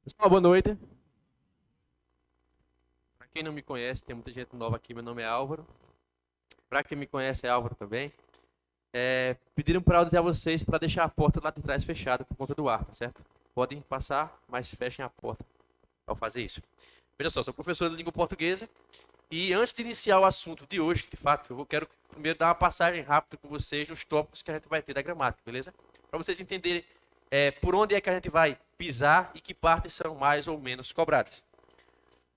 Pessoal, boa noite. Para quem não me conhece, tem muita gente nova aqui. Meu nome é Álvaro. Para quem me conhece, é Álvaro também. Pediram para eu dizer a vocês para deixar a porta lá de trás fechada por conta do ar, tá certo? Podem passar, mas fechem a porta ao fazer isso. Veja só, sou professor de língua portuguesa e antes de iniciar o assunto de hoje, de fato, quero primeiro dar uma passagem rápida com vocês nos tópicos que a gente vai ter da gramática, beleza? Para vocês entenderem por onde é que a gente vai pisar e que partes são mais ou menos cobradas.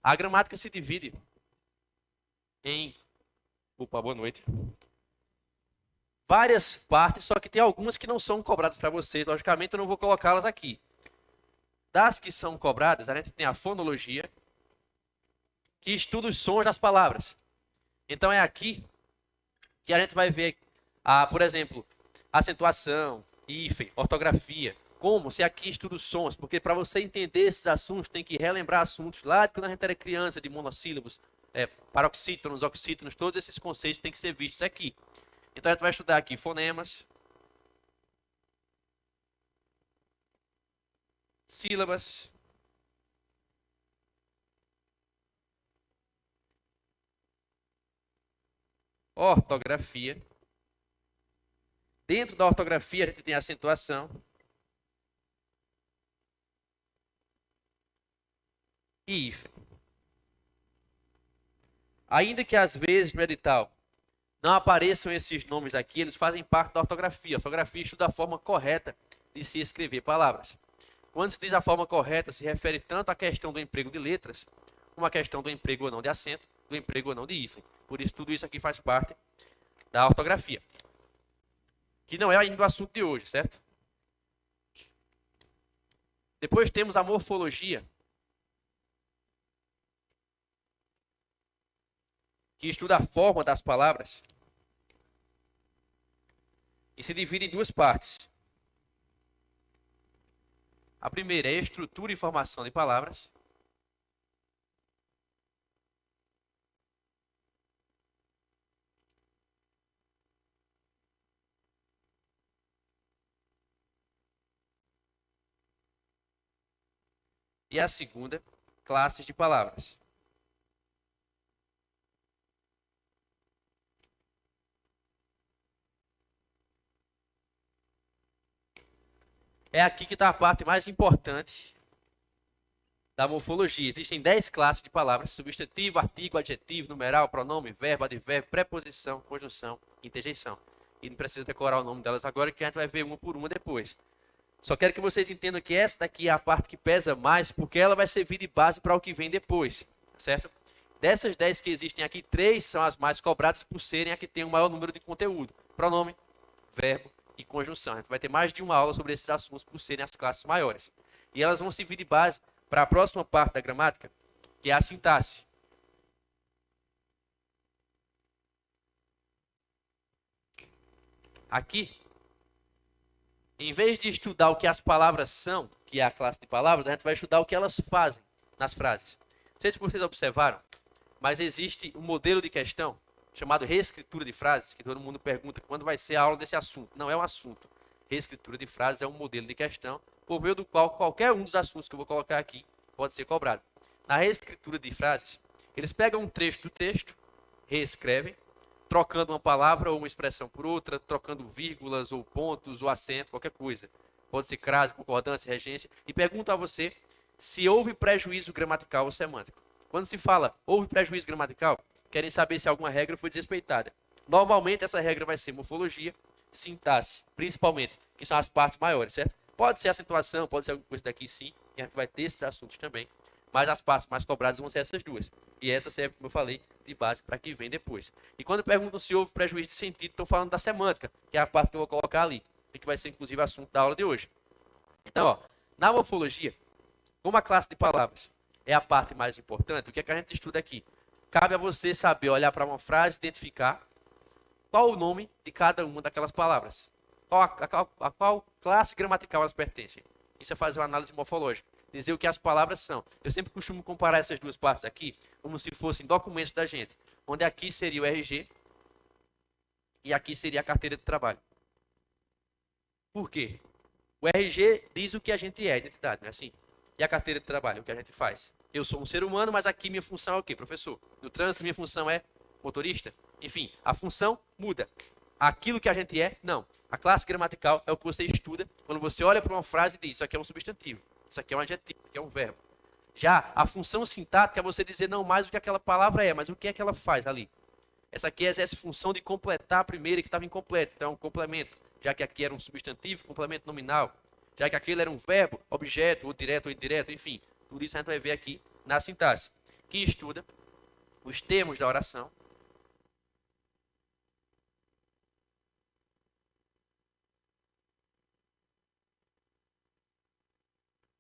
A gramática se divide em, opa, boa noite, várias partes, só que tem algumas que não são cobradas para vocês. Logicamente, eu não vou colocá-las aqui. Das que são cobradas, a gente tem a fonologia, que estuda os sons das palavras. Então é aqui que a gente vai ver, por exemplo, acentuação, hífen, ortografia. Como? Se aqui estuda os sons, porque para você entender esses assuntos, tem que relembrar assuntos lá de quando a gente era criança, de monossílabos, paroxítonos, oxítonos, todos esses conceitos têm que ser vistos aqui. Então a gente vai estudar aqui fonemas, sílabas, ortografia. Dentro da ortografia a gente tem acentuação e hífen. Ainda que às vezes no edital não apareçam esses nomes aqui, eles fazem parte da ortografia. A ortografia estuda a forma correta de se escrever palavras. Quando se diz a forma correta, se refere tanto à questão do emprego de letras, como à questão do emprego ou não de acento, do emprego ou não de hífen. Por isso, tudo isso aqui faz parte da ortografia. Que não é ainda o assunto de hoje, certo? Depois temos a morfologia, que estuda a forma das palavras e se divide em duas partes. A primeira é a estrutura e formação de palavras. E a segunda, classes de palavras. É aqui que está a parte mais importante da morfologia. Existem 10 classes de palavras: substantivo, artigo, adjetivo, numeral, pronome, verbo, advérbio, preposição, conjunção, interjeição. E não precisa decorar o nome delas agora, que a gente vai ver uma por uma depois. Só quero que vocês entendam que essa daqui é a parte que pesa mais, porque ela vai servir de base para o que vem depois, certo? Dessas 10 que existem aqui, 3 são as mais cobradas por serem a que tem o maior número de conteúdo: pronome, verbo e conjunção. A gente vai ter mais de uma aula sobre esses assuntos por serem as classes maiores. E elas vão servir de base para a próxima parte da gramática, que é a sintaxe. Aqui, em vez de estudar o que as palavras são, que é a classe de palavras, a gente vai estudar o que elas fazem nas frases. Não sei se vocês observaram, mas existe um modelo de questão chamado reescritura de frases, que todo mundo pergunta quando vai ser a aula desse assunto. Não é um assunto. Reescritura de frases é um modelo de questão por meio do qual qualquer um dos assuntos que eu vou colocar aqui pode ser cobrado. Na reescritura de frases, eles pegam um trecho do texto, reescrevem, trocando uma palavra ou uma expressão por outra, trocando vírgulas ou pontos ou acento, qualquer coisa. Pode ser crase, concordância, regência, e pergunta a você se houve prejuízo gramatical ou semântico. Quando se fala houve prejuízo gramatical, querem saber se alguma regra foi desrespeitada. Normalmente essa regra vai ser morfologia, sintaxe, principalmente, que são as partes maiores, certo? Pode ser acentuação, pode ser alguma coisa daqui sim, e a gente vai ter esses assuntos também, mas as partes mais cobradas vão ser essas duas. E essa serve, como eu falei, de base para que vem depois. E quando perguntam se houve prejuízo de sentido, estão falando da semântica, que é a parte que eu vou colocar ali, e que vai ser inclusive assunto da aula de hoje. Então, ó, na morfologia, como a classe de palavras é a parte mais importante, o que é que a gente estuda aqui? Cabe a você saber olhar para uma frase, identificar qual o nome de cada uma daquelas palavras. A qual classe gramatical elas pertencem. Isso é fazer uma análise morfológica. Dizer o que as palavras são. Eu sempre costumo comparar essas duas partes aqui como se fossem documentos da gente. Onde aqui seria o RG e aqui seria a carteira de trabalho. Por quê? O RG diz o que a gente é, a identidade, não é assim? E a carteira de trabalho, o que a gente faz? Eu sou um ser humano, mas aqui minha função é o quê, professor? No trânsito, minha função é motorista? Enfim, a função muda. Aquilo que a gente é, não. A classe gramatical é o que você estuda quando você olha para uma frase e diz: isso aqui é um substantivo, isso aqui é um adjetivo, isso aqui é um verbo. Já a função sintática é você dizer não mais o que aquela palavra é, mas o que é que ela faz ali. Essa aqui exerce função de completar a primeira que estava incompleta, então é um complemento. Já que aqui era um substantivo, complemento nominal. Já que aquele era um verbo, objeto, ou direto ou indireto, enfim. Tudo isso a gente vai ver aqui na sintaxe. Que estuda os termos da oração,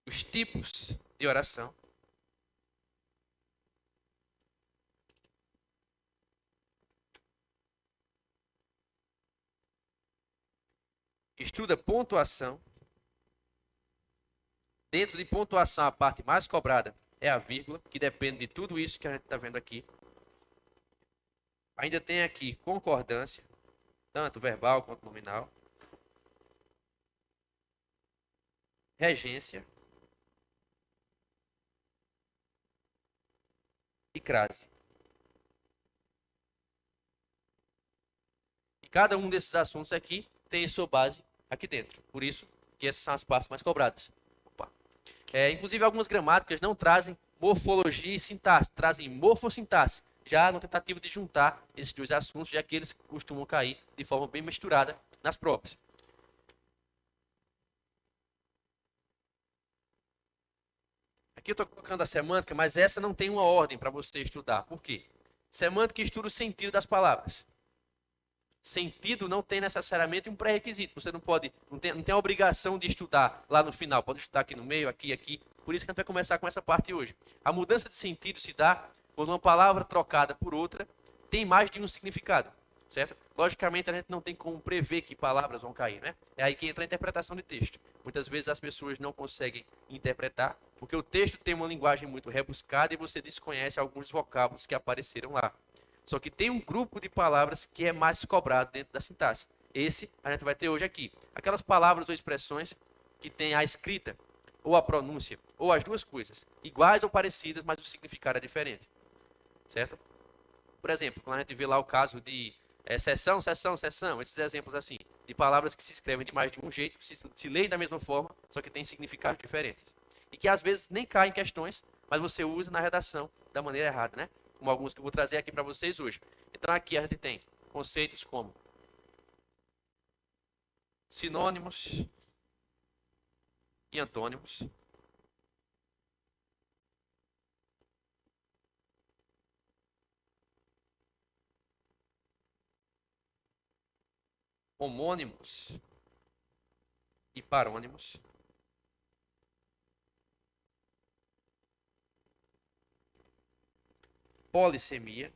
os tipos de oração, estuda pontuação. Dentro de pontuação, a parte mais cobrada é a vírgula, que depende de tudo isso que a gente está vendo aqui. Ainda tem aqui concordância, tanto verbal quanto nominal. Regência e crase. E cada um desses assuntos aqui tem sua base aqui dentro. Por isso que essas são as partes mais cobradas. Opa. Inclusive, algumas gramáticas não trazem morfologia e sintaxe, trazem morfossintaxe, já no tentativa de juntar esses dois assuntos, já que eles costumam cair de forma bem misturada nas provas. Aqui eu estou colocando a semântica, mas essa não tem uma ordem para você estudar. Por quê? Semântica estuda o sentido das palavras. Sentido não tem necessariamente um pré-requisito. Você não tem a obrigação de estudar lá no final. Pode estudar aqui no meio, aqui, aqui. Por isso que a gente vai começar com essa parte hoje. A mudança de sentido se dá quando uma palavra trocada por outra tem mais de um significado, certo? Logicamente, a gente não tem como prever que palavras vão cair, né? É aí que entra a interpretação de texto. Muitas vezes as pessoas não conseguem interpretar porque o texto tem uma linguagem muito rebuscada e você desconhece alguns vocábulos que apareceram lá. Só que tem um grupo de palavras que é mais cobrado dentro da sintaxe. Esse a gente vai ter hoje aqui. Aquelas palavras ou expressões que tem a escrita, ou a pronúncia, ou as duas coisas, iguais ou parecidas, mas o significado é diferente. Certo? Por exemplo, quando a gente vê lá o caso de sessão, sessão, sessão, esses exemplos assim, de palavras que se escrevem de mais de um jeito, que se leem da mesma forma, só que têm significados diferentes. E que às vezes nem caem em questões, mas você usa na redação da maneira errada, né? Como alguns que eu vou trazer aqui para vocês hoje. Então aqui a gente tem conceitos como sinônimos e antônimos, homônimos e parônimos, polissemia,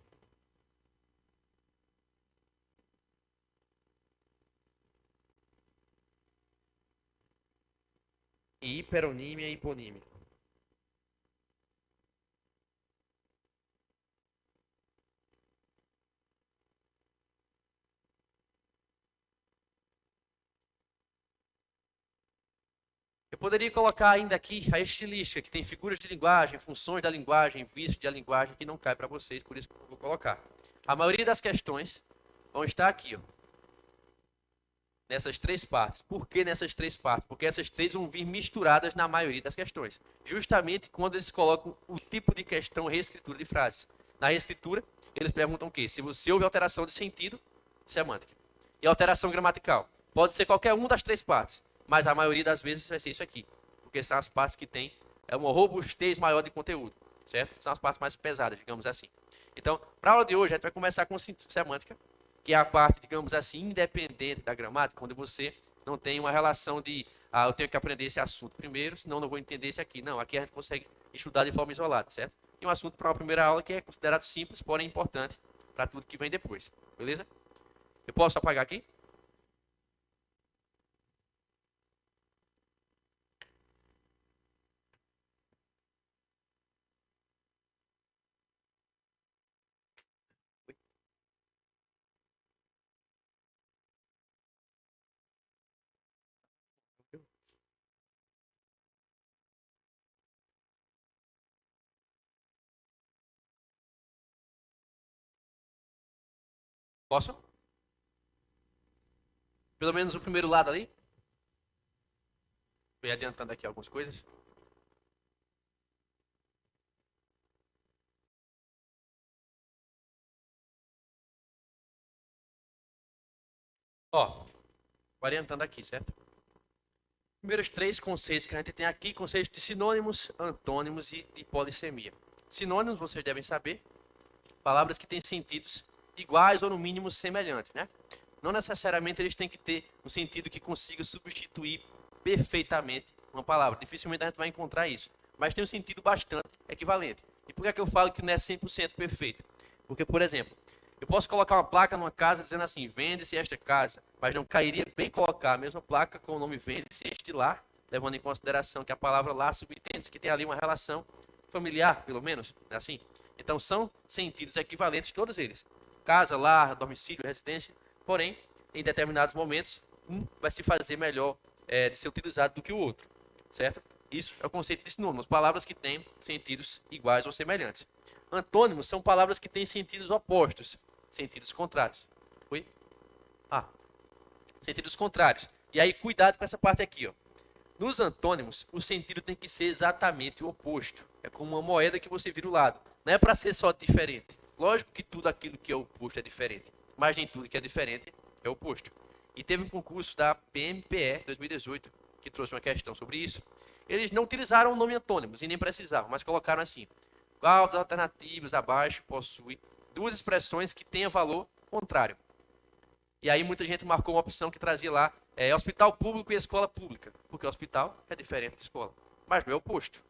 e hiperonímia e hiponímia. Eu poderia colocar ainda aqui a estilística, que tem figuras de linguagem, funções da linguagem, vícios da linguagem, que não cai para vocês, por isso que eu vou colocar. A maioria das questões vão estar aqui, ó, nessas três partes. Por que nessas três partes? Porque essas três vão vir misturadas na maioria das questões. Justamente quando eles colocam o tipo de questão reescritura de frases. Na reescritura, eles perguntam o quê? Se você houve alteração de sentido, semântica. E alteração gramatical. Pode ser qualquer uma das três partes, mas a maioria das vezes vai ser isso aqui. Porque são as partes que têm uma robustez maior de conteúdo, certo? São as partes mais pesadas, digamos assim. Então, para a aula de hoje, a gente vai começar com semântica, que é a parte, digamos assim, independente da gramática, onde você não tem uma relação de, eu tenho que aprender esse assunto primeiro, senão não vou entender esse aqui. Não, aqui a gente consegue estudar de forma isolada, certo? E um assunto para uma primeira aula que é considerado simples, porém importante para tudo que vem depois, beleza? Eu posso apagar aqui? Posso? Pelo menos o primeiro lado ali. Vou adiantando aqui algumas coisas. Ó, orientando aqui, certo? Primeiros três conceitos que a gente tem aqui, conceitos de sinônimos, antônimos e de polissemia. Sinônimos, vocês devem saber, palavras que têm sentidos iguais ou no mínimo semelhantes, né? Não necessariamente eles têm que ter um sentido que consiga substituir perfeitamente uma palavra. Dificilmente a gente vai encontrar isso, mas tem um sentido bastante equivalente. E por que é que eu falo que não é 100% perfeito? Porque, por exemplo, eu posso colocar uma placa numa casa dizendo assim, vende-se esta casa, mas não cairia bem colocar a mesma placa com o nome vende-se este lar, levando em consideração que a palavra lar subentende-se que tem ali uma relação familiar, pelo menos, é assim. Então são sentidos equivalentes todos eles. Casa, lar, domicílio, residência, porém, em determinados momentos, um vai se fazer melhor de ser utilizado do que o outro, certo? Isso é o conceito de sinônimos, palavras que têm sentidos iguais ou semelhantes. Antônimos são palavras que têm sentidos opostos, sentidos contrários. Oi? Ah, sentidos contrários. E aí, cuidado com essa parte aqui, ó. Nos antônimos, o sentido tem que ser exatamente o oposto. É como uma moeda que você vira o lado. Não é para ser só diferente. Lógico que tudo aquilo que é oposto é diferente, mas nem tudo que é diferente é oposto. E teve um concurso da PMPE 2018 que trouxe uma questão sobre isso. Eles não utilizaram o nome antônimos e nem precisavam, mas colocaram assim: qual das alternativas abaixo possui duas expressões que tenham valor contrário? E aí muita gente marcou uma opção que trazia lá hospital público e escola pública, porque hospital é diferente de escola, mas não é oposto.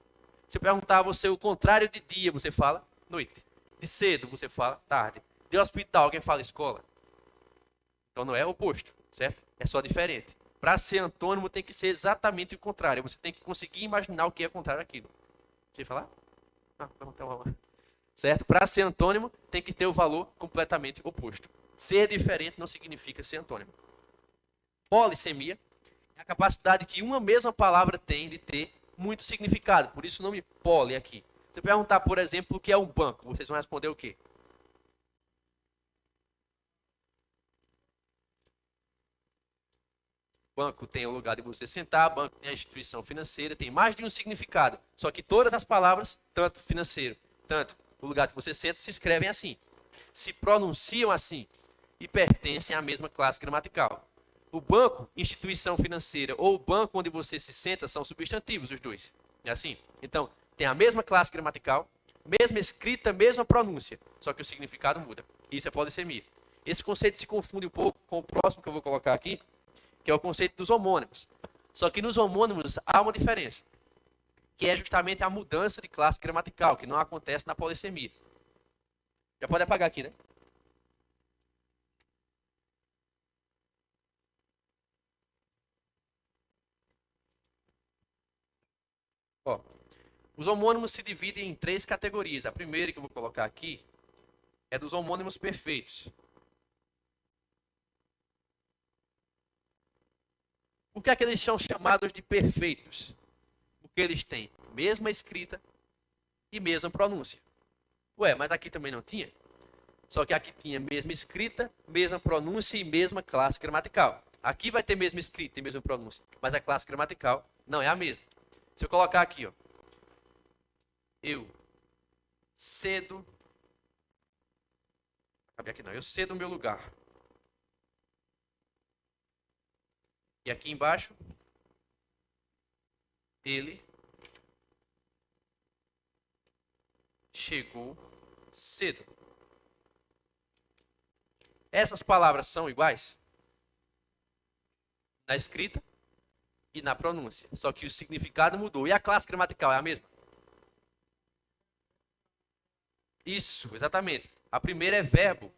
Se eu perguntar a você o contrário de dia, você fala noite. De cedo, você fala tarde. De hospital, alguém fala escola. Então não é oposto, certo? É só diferente. Para ser antônimo tem que ser exatamente o contrário. Você tem que conseguir imaginar o que é contrário àquilo. Você falar? Ah, não, então, certo? Para ser antônimo tem que ter o valor completamente oposto. Ser diferente não significa ser antônimo. Polissemia é a capacidade que uma mesma palavra tem de ter muito significado. Por isso o nome poli aqui. Se eu perguntar, por exemplo, o que é um banco, vocês vão responder o quê? Banco tem o lugar de você sentar, banco tem a instituição financeira, tem mais de um significado. Só que todas as palavras, tanto financeiro, tanto o lugar que você senta, se escrevem assim. Se pronunciam assim e pertencem à mesma classe gramatical. O banco, instituição financeira, ou o banco onde você se senta são substantivos, os dois. É assim? Então, tem a mesma classe gramatical, mesma escrita, mesma pronúncia, só que o significado muda. Isso é polissemia. Esse conceito se confunde um pouco com o próximo que eu vou colocar aqui, que é o conceito dos homônimos. Só que nos homônimos há uma diferença, que é justamente a mudança de classe gramatical, que não acontece na polissemia. Já pode apagar aqui, né? Ó, os homônimos se dividem em três categorias. A primeira que eu vou colocar aqui é dos homônimos perfeitos. Por que é que eles são chamados de perfeitos? Porque eles têm mesma escrita e mesma pronúncia. Ué, mas aqui também não tinha? Só que aqui tinha mesma escrita, mesma pronúncia e mesma classe gramatical. Aqui vai ter mesma escrita e mesma pronúncia, mas a classe gramatical não é a mesma. Se eu colocar aqui, ó, eu cedo, aqui não, eu cedo o meu lugar. E aqui embaixo, ele chegou cedo. Essas palavras são iguais na escrita e na pronúncia, só que o significado mudou. E a classe gramatical é a mesma? Isso, exatamente. A primeira é verbo.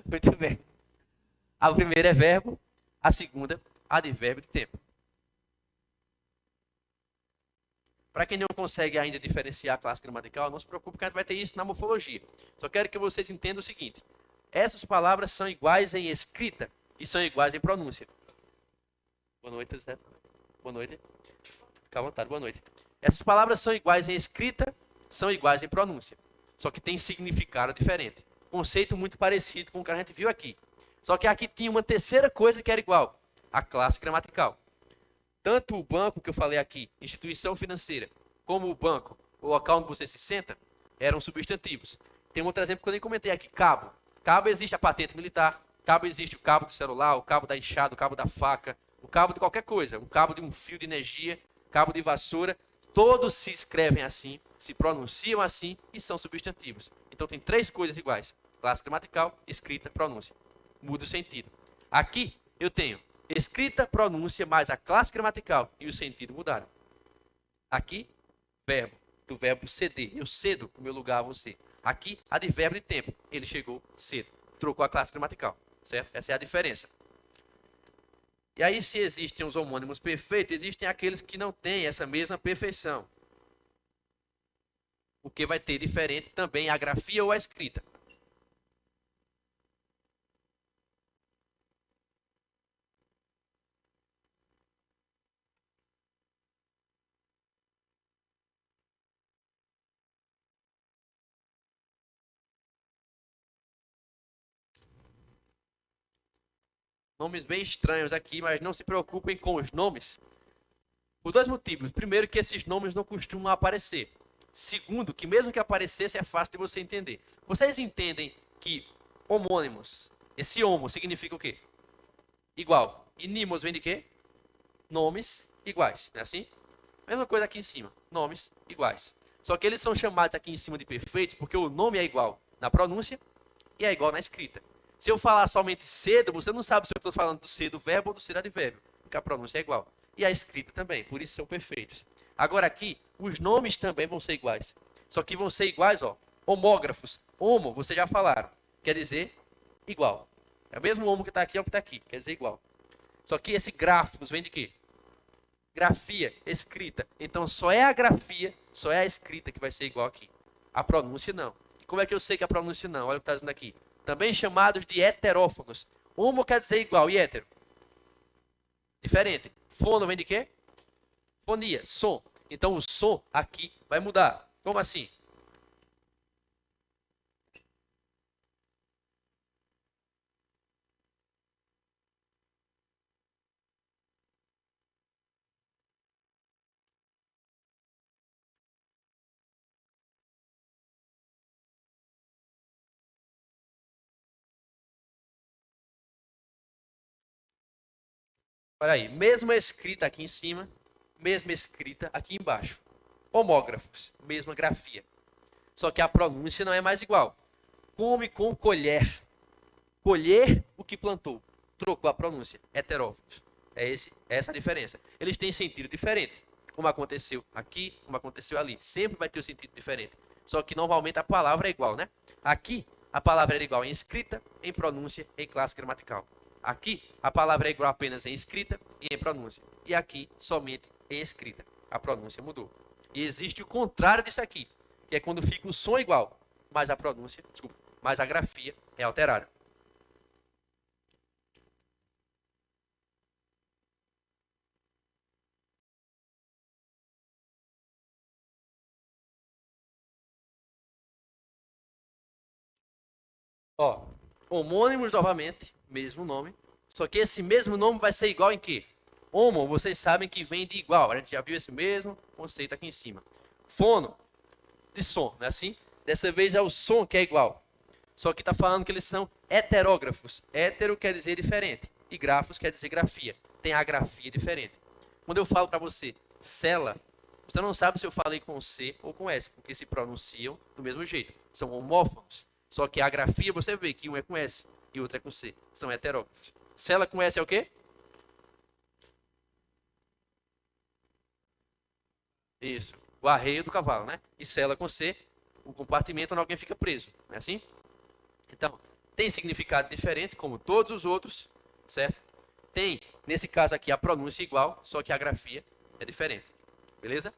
Muito bem. A primeira é verbo, a segunda, advérbio de tempo. Para quem não consegue ainda diferenciar a classe gramatical, não se preocupe que a gente vai ter isso na morfologia. Só quero que vocês entendam o seguinte: essas palavras são iguais em escrita e são iguais em pronúncia. Boa noite, Zé. Boa noite. Fica à vontade, boa noite. Essas palavras são iguais em escrita, são iguais em pronúncia. só que tem significado diferente. Conceito muito parecido com o que a gente viu aqui. Só que aqui tinha uma terceira coisa que era igual, a classe gramatical. Tanto o banco que eu falei aqui, instituição financeira, como o banco, o local onde você se senta, eram substantivos. Tem um outro exemplo que eu nem comentei aqui, cabo. Cabo existe a patente militar, cabo existe o cabo do celular, o cabo da enxada, o cabo da faca, o cabo de qualquer coisa, o cabo de um fio de energia, cabo de vassoura, todos se escrevem assim, se pronunciam assim e são substantivos. Então tem três coisas iguais: classe gramatical, escrita, pronúncia. Muda o sentido. Aqui eu tenho escrita, pronúncia, mais a classe gramatical e o sentido mudaram. Aqui, verbo, do verbo ceder. Eu cedo o meu lugar a você. Aqui, advérbio de tempo. Ele chegou cedo. Trocou a classe gramatical. Certo? Essa é a diferença. E aí, se existem os homônimos perfeitos, existem aqueles que não têm essa mesma perfeição. O que vai ter diferente também a grafia ou a escrita. Nomes bem estranhos aqui, mas não se preocupem com os nomes. Por dois motivos. Primeiro, que esses nomes não costumam aparecer. Segundo, que mesmo que aparecesse, é fácil de você entender. Vocês entendem que homônimos, esse homo significa o quê? Igual. E nimos vem de quê? Nomes iguais. Não é assim? Mesma coisa aqui em cima. Nomes iguais. Só que eles são chamados aqui em cima de perfeitos porque o nome é igual na pronúncia e é igual na escrita. Se eu falar somente cedo, você não sabe se eu estou falando do ser do verbo ou do ser advérbio, porque a pronúncia é igual. E a escrita também, por isso são perfeitos. Agora aqui, os nomes também vão ser iguais. Só que vão ser iguais, ó, homógrafos. Homo, vocês já falaram, quer dizer igual. É o mesmo homo que está aqui, é o que está aqui, quer dizer igual. Só que esse grafos vem de quê? Grafia, escrita. Então só é a grafia, só é a escrita que vai ser igual aqui. A pronúncia não. E como é que eu sei que a pronúncia não? Olha o que está dizendo aqui. Também chamados de heterófonos. Homo quer dizer igual e hétero? Diferente. Fono vem de quê? Fonia, som. Então o som aqui vai mudar. Como assim? Olha aí, mesma escrita aqui em cima, mesma escrita aqui embaixo. Homógrafos, mesma grafia. Só que a pronúncia não é mais igual. Come com colher. Colher o que plantou. Trocou a pronúncia. Heterófagos. Essa a diferença. Eles têm sentido diferente. Como aconteceu aqui, como aconteceu ali. Sempre vai ter um sentido diferente. Só que normalmente a palavra é igual, né? Aqui, a palavra era igual em escrita, em pronúncia, em classe gramatical. Aqui, a palavra é igual apenas em escrita e em pronúncia. E aqui, somente em escrita. A pronúncia mudou. E existe o contrário disso aqui, que é quando fica o som igual, mas a pronúncia, desculpa, mas a grafia é alterada. Ó, homônimos novamente, mesmo nome. Só que esse mesmo nome vai ser igual em quê? Homo, vocês sabem que vem de igual. A gente já viu esse mesmo conceito aqui em cima. Fono, de som, não é assim? Dessa vez é o som que é igual. Só que está falando que eles são heterógrafos. Hétero quer dizer diferente. E grafos quer dizer grafia. Tem a grafia diferente. Quando eu falo para você, cela, você não sabe se eu falei com C ou com S, porque se pronunciam do mesmo jeito. São homófonos. Só que a grafia você vê que um é com S e o outro é com C. São heterógrafos. Cela com S é o quê? Isso. O arreio do cavalo, né? E cela com C, o compartimento onde alguém fica preso. Não é assim? Então, tem significado diferente, como todos os outros, certo? Tem, nesse caso aqui, a pronúncia igual, só que a grafia é diferente. Beleza?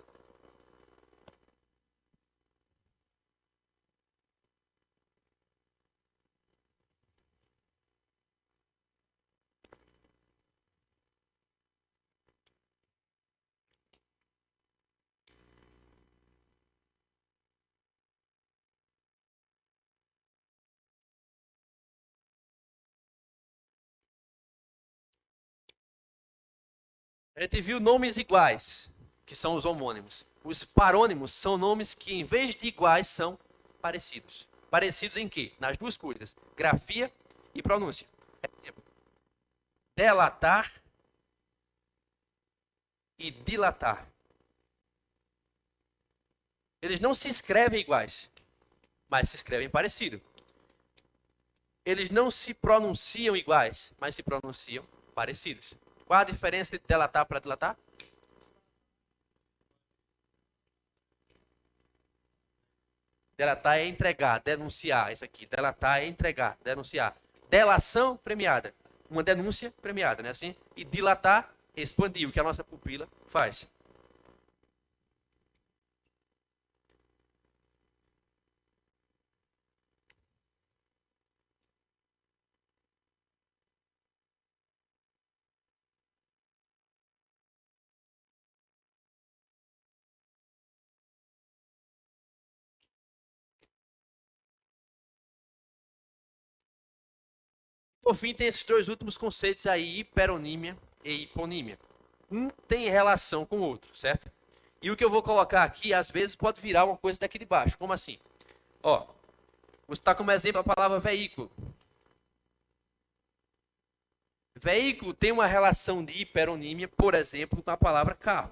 A gente viu nomes iguais, que são os homônimos. Os parônimos são nomes que, em vez de iguais, são parecidos. Parecidos em quê? Nas duas coisas, grafia e pronúncia. Delatar e dilatar. Eles não se escrevem iguais, mas se escrevem parecido. Eles não se pronunciam iguais, mas se pronunciam parecidos. Qual a diferença de delatar para dilatar? Delatar é entregar, denunciar. Isso aqui. Delatar é entregar, denunciar. Delação premiada. Uma denúncia premiada, né? Assim? E dilatar, expandir, o que a nossa pupila faz. Por fim, tem esses dois últimos conceitos aí, hiperonímia e hiponímia. Um tem relação com o outro, certo? E o que eu vou colocar aqui, às vezes, pode virar uma coisa daqui de baixo. Como assim? Ó, vou citar como exemplo a palavra veículo. Veículo tem uma relação de hiperonímia, por exemplo, com a palavra carro.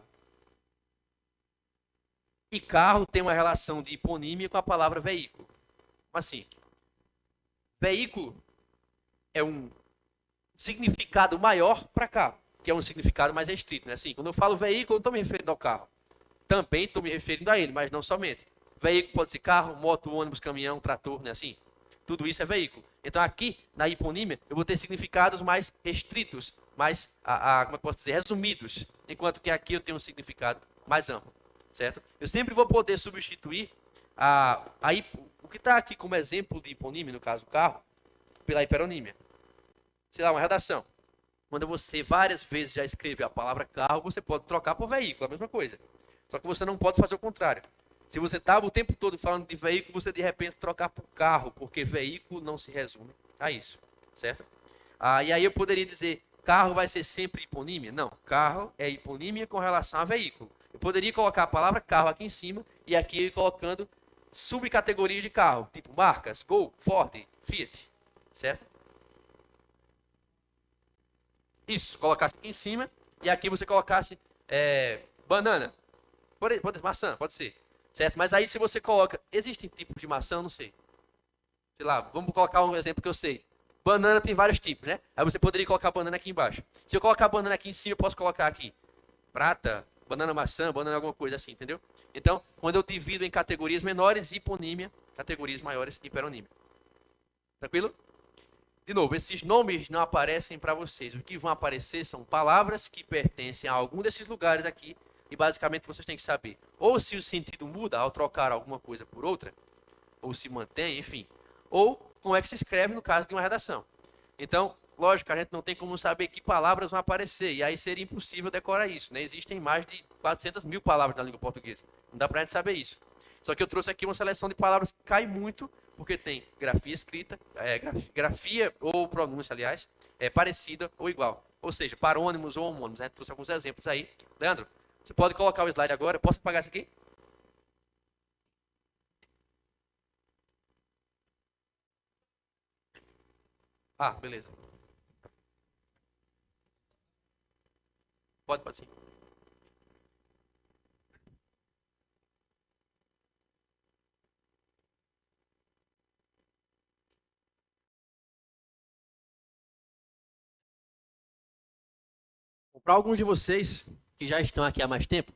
E carro tem uma relação de hiponímia com a palavra veículo. Como assim? Veículo é um significado maior para carro, que é um significado mais restrito, né? Assim, quando eu falo veículo, eu não estou me referindo ao carro. Também estou me referindo a ele, mas não somente. Veículo pode ser carro, moto, ônibus, caminhão, trator, né? Assim, tudo isso é veículo. Então aqui, na hiponímia, eu vou ter significados mais restritos, mais, como eu posso dizer, resumidos, enquanto que aqui eu tenho um significado mais amplo, certo? Eu sempre vou poder substituir o que está aqui como exemplo de hiponímia, no caso carro, pela hiperonímia. Sei lá, uma redação. Quando você várias vezes já escreve a palavra carro, você pode trocar por veículo, a mesma coisa. Só que você não pode fazer o contrário. Se você estava o tempo todo falando de veículo, você de repente trocar por carro, porque veículo não se resume a isso, certo? E aí eu poderia dizer, carro vai ser sempre hiponímia? Não, carro é hiponímia com relação a veículo. Eu poderia colocar a palavra carro aqui em cima e aqui eu ir colocando subcategorias de carro, tipo marcas, Gol, Ford, Fiat, certo? Isso, colocasse aqui em cima e aqui você colocasse banana. Pode maçã, pode ser. Certo? Mas aí se você coloca, existem tipos de maçã, não sei. Sei lá, vamos colocar um exemplo que eu sei. Banana tem vários tipos, né? Aí você poderia colocar banana aqui embaixo. Se eu colocar banana aqui em cima, eu posso colocar aqui prata, banana maçã, banana alguma coisa assim, entendeu? Então, quando eu divido em categorias menores, hiponímia, categorias maiores, hiperonímia. Tranquilo? De novo, esses nomes não aparecem para vocês. O que vão aparecer são palavras que pertencem a algum desses lugares aqui. E basicamente vocês têm que saber ou se o sentido muda ao trocar alguma coisa por outra, ou se mantém, enfim. Ou como é que se escreve no caso de uma redação. Então, lógico, a gente não tem como saber que palavras vão aparecer. E aí seria impossível decorar isso, né? Existem mais de 400 mil palavras na língua portuguesa. Não dá para a gente saber isso. Só que eu trouxe aqui uma seleção de palavras que cai muito, porque tem grafia escrita, grafia ou pronúncia, aliás, parecida ou igual. Ou seja, parônimos ou homônimos. A gente trouxe alguns exemplos aí. Leandro, você pode colocar o slide agora? Posso apagar isso aqui? Beleza. Pode sim. Para alguns de vocês que já estão aqui há mais tempo,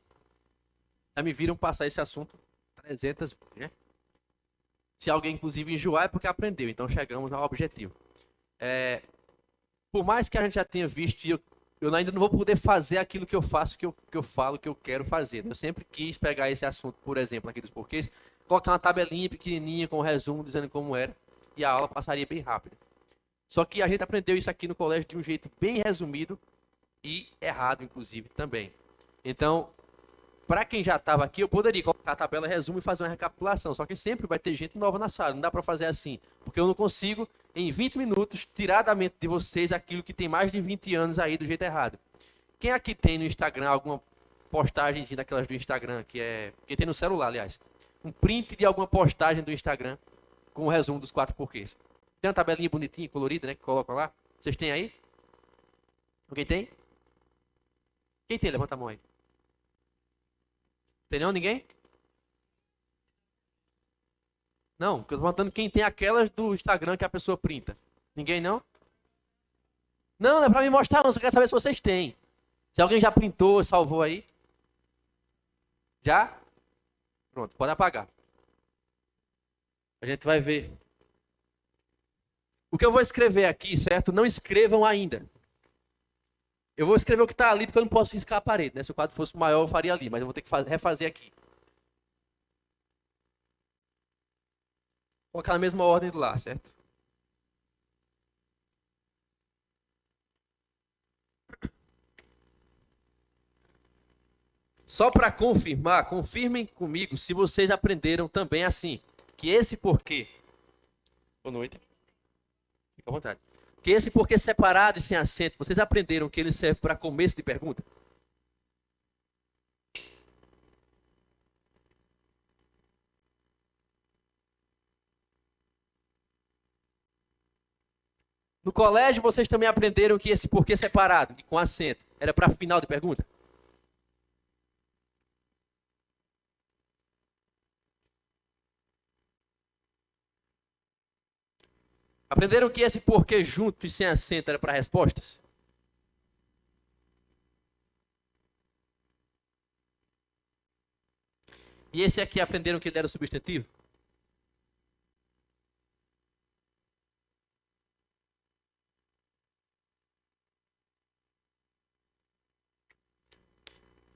já me viram passar esse assunto 300 vezes, né? Se alguém, inclusive, enjoar, é porque aprendeu. Então, chegamos ao objetivo. Por mais que a gente já tenha visto, eu ainda não vou poder fazer aquilo que eu faço, que eu falo, que eu quero fazer. Eu sempre quis pegar esse assunto, por exemplo, aqui dos porquês, colocar uma tabelinha pequenininha com um resumo dizendo como era, e a aula passaria bem rápido. Só que a gente aprendeu isso aqui no colégio de um jeito bem resumido e errado, inclusive, também. Então, para quem já estava aqui, eu poderia colocar a tabela resumo e fazer uma recapitulação. Só que sempre vai ter gente nova na sala. Não dá para fazer assim. Porque eu não consigo, em 20 minutos, tirar da mente de vocês aquilo que tem mais de 20 anos aí do jeito errado. Quem aqui tem no Instagram alguma postagemzinha daquelas do Instagram, que tem no celular, aliás. Um print de alguma postagem do Instagram com o resumo dos 4 porquês. Tem uma tabelinha bonitinha, colorida, né, que colocam lá. Vocês têm aí? Alguém tem? Quem tem? Levanta a mão aí. Tem não? Ninguém? Não, eu tô perguntando quem tem aquelas do Instagram que a pessoa printa. Ninguém não? Não, não é pra me mostrar não, só quero saber se vocês têm. Se alguém já printou, salvou aí. Já? Pronto, pode apagar. A gente vai ver. O que eu vou escrever aqui, certo? Não escrevam ainda. Eu vou escrever o que está ali, porque eu não posso riscar a parede, né? Se o quadro fosse maior, eu faria ali, mas eu vou ter que refazer aqui. Vou colocar na mesma ordem do lá, certo? Só para confirmar, confirmem comigo se vocês aprenderam também assim. Que esse porquê... Boa noite. Fica à vontade. Que esse porquê separado e sem acento, vocês aprenderam que ele serve para começo de pergunta? No colégio, vocês também aprenderam que esse porquê separado e com acento era para final de pergunta? Aprenderam que esse porquê junto e sem acento era para respostas? E esse aqui aprenderam que ele era o substantivo?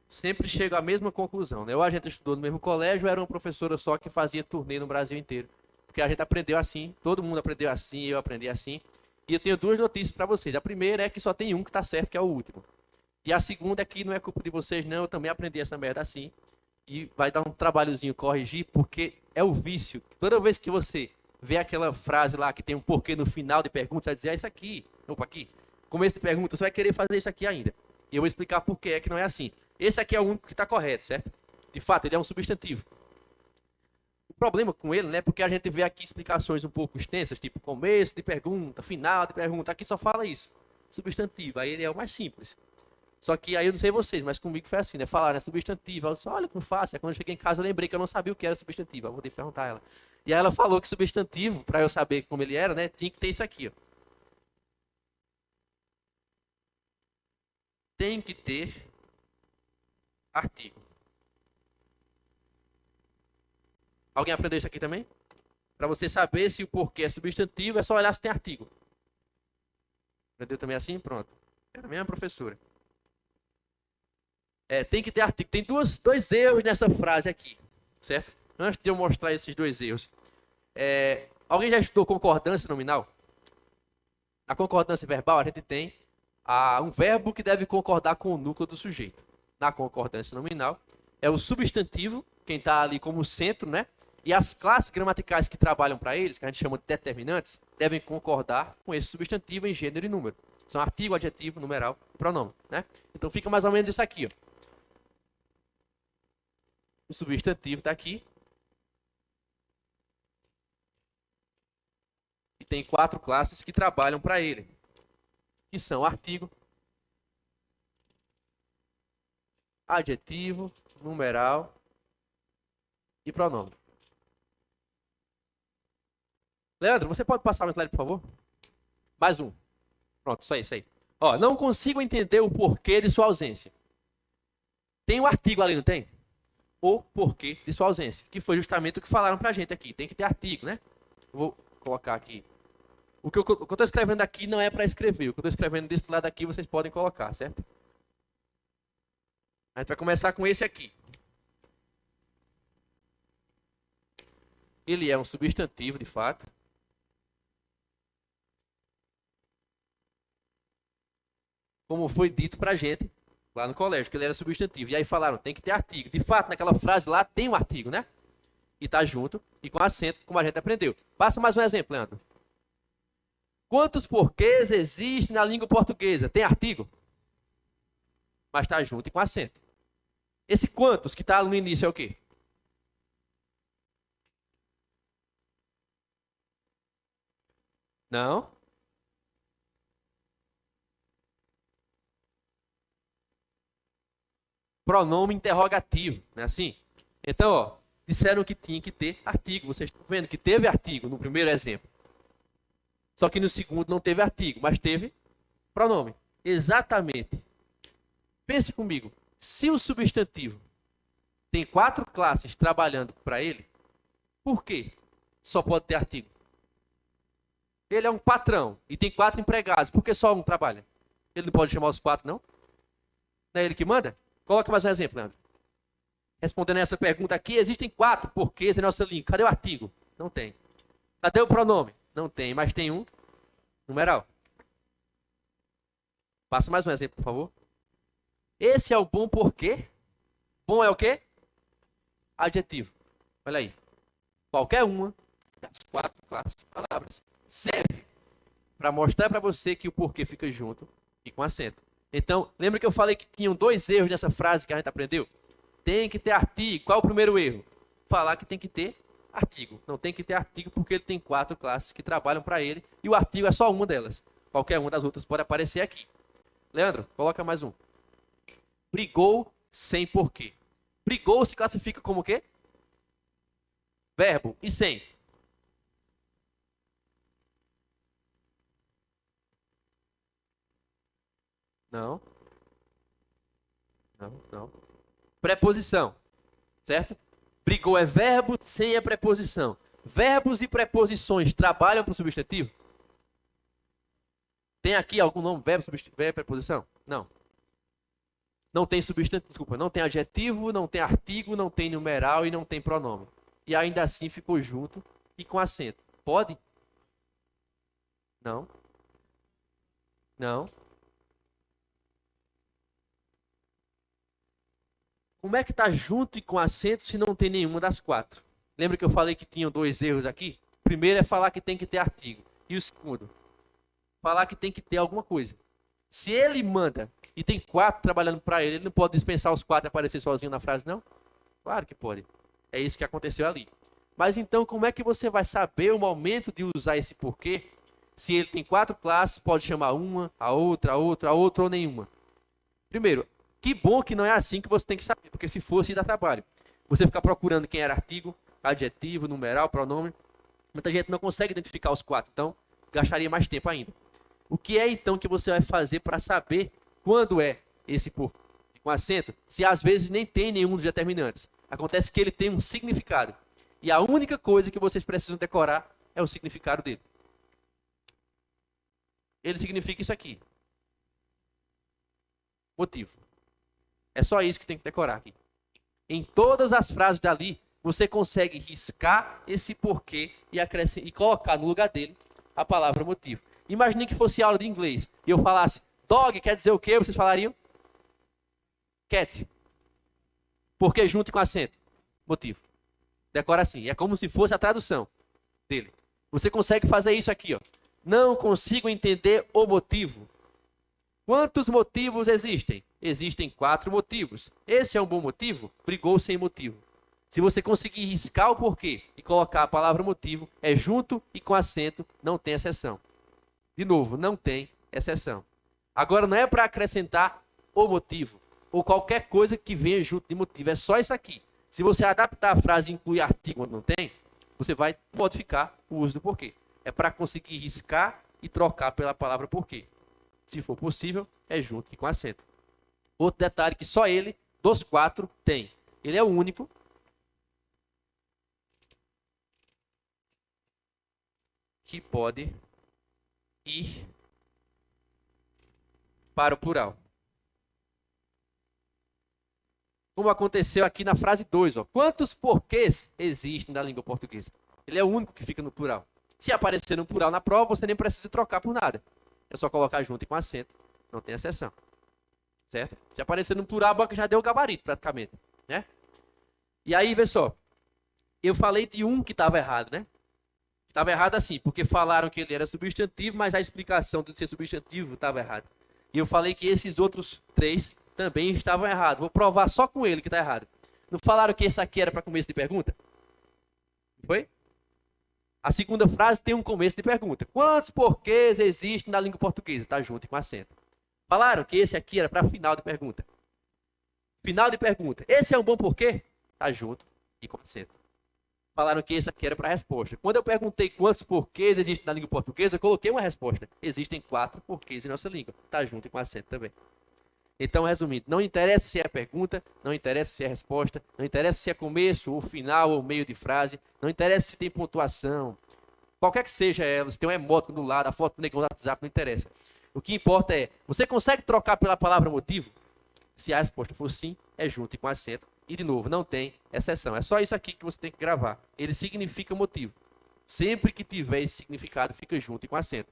Sempre chego à mesma conclusão, né? Ou a gente estudou no mesmo colégio, ou era uma professora só que fazia turnê no Brasil inteiro. Porque a gente aprendeu assim, todo mundo aprendeu assim, eu aprendi assim. E eu tenho 2 notícias para vocês. A primeira é que só tem um que está certo, que é o último. E a segunda é que não é culpa de vocês, não. Eu também aprendi essa merda assim. E vai dar um trabalhozinho corrigir, porque é o vício. Toda vez que você vê aquela frase lá que tem um porquê no final de pergunta, você vai dizer, isso aqui. Opa, aqui. Começo de pergunta, você vai querer fazer isso aqui ainda. E eu vou explicar por que é que não é assim. Esse aqui é o único que está correto, certo? De fato, ele é um substantivo. O problema com ele, né, porque a gente vê aqui explicações um pouco extensas, tipo começo de pergunta, final de pergunta. Aqui só fala isso. Substantivo. Aí ele é o mais simples. Só que aí eu não sei vocês, mas comigo foi assim, né? Falaram, é substantivo. Eu disse, olha como fácil. Aí quando eu cheguei em casa eu lembrei que eu não sabia o que era substantivo. Eu vou ter que perguntar a ela. E aí ela falou que substantivo, para eu saber como ele era, né? Tinha que ter isso aqui, ó. Tem que ter artigo. Alguém aprendeu isso aqui também? Para você saber se o porquê é substantivo, é só olhar se tem artigo. Aprendeu também assim? Pronto. Era a mesma professora. Tem que ter artigo. Tem dois erros nessa frase aqui, certo? Antes de eu mostrar esses 2 erros. Alguém já estudou concordância nominal? Na concordância verbal, a gente tem um verbo que deve concordar com o núcleo do sujeito. Na concordância nominal, é o substantivo, quem está ali como centro, né? E as classes gramaticais que trabalham para eles, que a gente chama de determinantes, devem concordar com esse substantivo em gênero e número. São artigo, adjetivo, numeral e pronome, né? Então fica mais ou menos isso aqui, ó. O substantivo está aqui. E tem 4 classes que trabalham para ele. Que são artigo, adjetivo, numeral e pronome. Leandro, você pode passar o slide, por favor? Mais um. Pronto, isso aí. Ó, não consigo entender o porquê de sua ausência. Tem um artigo ali, não tem? O porquê de sua ausência. Que foi justamente o que falaram pra gente aqui. Tem que ter artigo, né? Vou colocar aqui. O que eu estou escrevendo aqui não é para escrever. O que eu estou escrevendo desse lado aqui vocês podem colocar, certo? A gente vai começar com esse aqui. Ele é um substantivo, de fato. Como foi dito pra gente lá no colégio, que ele era substantivo. E aí falaram, tem que ter artigo. De fato, naquela frase lá tem um artigo, né? E tá junto e com acento, como a gente aprendeu. Passa mais um exemplo, Leandro. Quantos porquês existem na língua portuguesa? Tem artigo? mas está junto e com acento. Esse quantos que está no início é o quê? Não. Pronome interrogativo, não é assim? Então, ó, disseram que tinha que ter artigo. Vocês estão vendo que teve artigo no primeiro exemplo. Só que no segundo não teve artigo, mas teve pronome. Exatamente. Pense comigo. Se o substantivo tem 4 classes trabalhando para ele, por quê? Só pode ter artigo. Ele é um patrão e tem 4 empregados. Por que só um trabalha? Ele não pode chamar os 4, não? Não é ele que manda? Coloca mais um exemplo, Leandro. Respondendo essa pergunta aqui, existem 4 porquês em nossa língua. Cadê o artigo? Não tem. Cadê o pronome? Não tem, mas tem um numeral. Passa mais um exemplo, por favor. Esse é o bom porquê. Bom é o quê? Adjetivo. Olha aí. Qualquer uma das 4 classes de palavras serve para mostrar para você que o porquê fica junto e com acento. Então, lembra que eu falei que tinham 2 erros nessa frase que a gente aprendeu? Tem que ter artigo. Qual é o primeiro erro? Falar que tem que ter artigo. Não tem que ter artigo porque ele tem 4 classes que trabalham para ele e o artigo é só uma delas. Qualquer uma das outras pode aparecer aqui. Leandro, coloca mais um. Brigou sem porquê. Brigou se classifica como o quê? Verbo. E sem? Não. Não. Preposição. Certo? Brigou é verbo, sem é preposição. Verbos e preposições trabalham para o substantivo? Tem aqui algum nome? Verbo, substantivo, verbo, preposição? Não. Não tem substantivo, desculpa, não tem adjetivo, não tem artigo, não tem numeral e não tem pronome. E ainda assim ficou junto e com acento. Pode? Não. Não. Como é que está junto e com acento se não tem nenhuma das 4? Lembra que eu falei que tinham 2 erros aqui? O primeiro é falar que tem que ter artigo. E o segundo? Falar que tem que ter alguma coisa. Se ele manda e tem 4 trabalhando para ele, ele não pode dispensar os 4 e aparecer sozinho na frase, não? Claro que pode. É isso que aconteceu ali. Mas então, como é que você vai saber o momento de usar esse porquê? Se ele tem 4 classes, pode chamar uma, a outra ou nenhuma. Primeiro, que bom que não é assim que você tem que saber, porque se fosse, dá trabalho. Você ficar procurando quem era artigo, adjetivo, numeral, pronome. Muita gente não consegue identificar os 4, então gastaria mais tempo ainda. O que é então que você vai fazer para saber quando é esse porquê com acento? Se às vezes nem tem nenhum dos determinantes. Acontece que ele tem um significado. E a única coisa que vocês precisam decorar é o significado dele. Ele significa isso aqui. Motivo. É só isso que tem que decorar aqui. Em todas as frases dali, você consegue riscar esse porquê e colocar no lugar dele a palavra motivo. Imagine que fosse aula de inglês e eu falasse dog quer dizer o quê? Vocês falariam? Cat. Porquê junto com acento? Motivo. Decora assim. É como se fosse a tradução dele. Você consegue fazer isso aqui, ó. Não consigo entender o motivo. Quantos motivos existem? Existem 4 motivos. Esse é um bom motivo? Brigou sem motivo. Se você conseguir riscar o porquê e colocar a palavra motivo, é junto e com acento, não tem exceção. De novo, não tem exceção. Agora não é para acrescentar o motivo ou qualquer coisa que venha junto de motivo. É só isso aqui. Se você adaptar a frase e incluir artigo quando não tem, você vai modificar o uso do porquê. É para conseguir riscar e trocar pela palavra porquê. Se for possível, é junto e com acento. Outro detalhe que só ele, dos 4, tem. Ele é o único que pode ir para o plural. Como aconteceu aqui na frase 2. Ó. Quantos porquês existem na língua portuguesa? Ele é o único que fica no plural. Se aparecer no plural na prova, você nem precisa trocar por nada. É só colocar junto e com acento. Não tem exceção. Certo? Se aparecer no plural, a banca já deu o gabarito, praticamente. Né? E aí, vê só. Eu falei de um que estava errado, né? Estava errado assim, porque falaram que ele era substantivo, mas a explicação de ser substantivo estava errada. E eu falei que esses outros 3 também estavam errados. Vou provar só com ele que está errado. Não falaram que esse aqui era para começo de pergunta? Não foi? A segunda frase tem um começo de pergunta. Quantos porquês existem na língua portuguesa? Está junto e com acento. Falaram que esse aqui era para final de pergunta. Final de pergunta. Esse é um bom porquê? Está junto e com acento. Falaram que esse aqui era para resposta. Quando eu perguntei quantos porquês existem na língua portuguesa, eu coloquei uma resposta. Existem 4 porquês em nossa língua. Está junto e com acento também. Então, resumindo, não interessa se é pergunta, não interessa se é resposta, não interessa se é começo ou final ou meio de frase, não interessa se tem pontuação, qualquer que seja ela, se tem um emoticon do lado, a foto do negócio do WhatsApp, não interessa. O que importa é, você consegue trocar pela palavra motivo? Se a resposta for sim, é junto e com acento. E, de novo, não tem exceção. É só isso aqui que você tem que gravar. Ele significa motivo. Sempre que tiver esse significado, fica junto e com acento.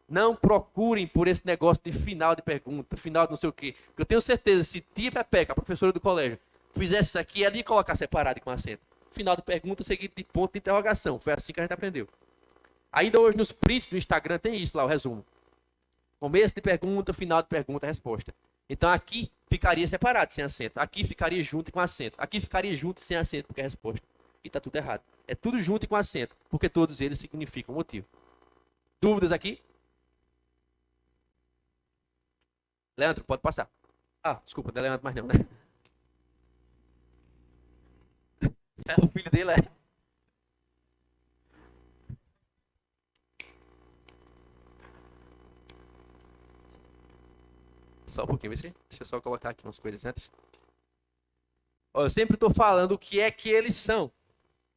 Não procurem por esse negócio de final de pergunta, final de não sei o quê. Porque eu tenho certeza, se tia Pepeca, a professora do colégio, fizesse isso aqui, ela ia colocar separado e com acento. Final de pergunta seguido de ponto de interrogação. Foi assim que a gente aprendeu. Ainda hoje nos prints do Instagram tem isso lá, o resumo. Começo de pergunta, final de pergunta, resposta. Então aqui ficaria separado, sem acento. Aqui ficaria junto e com acento. Aqui ficaria junto e sem acento, porque é resposta. E está tudo errado. É tudo junto e com acento, porque todos eles significam motivo. Dúvidas aqui? Leandro, pode passar. Ah, desculpa, não é Leandro mais não, né? É, o filho dele é. Só um pouquinho, deixa eu só colocar aqui umas coisas antes. Ó, eu sempre estou falando o que é que eles são,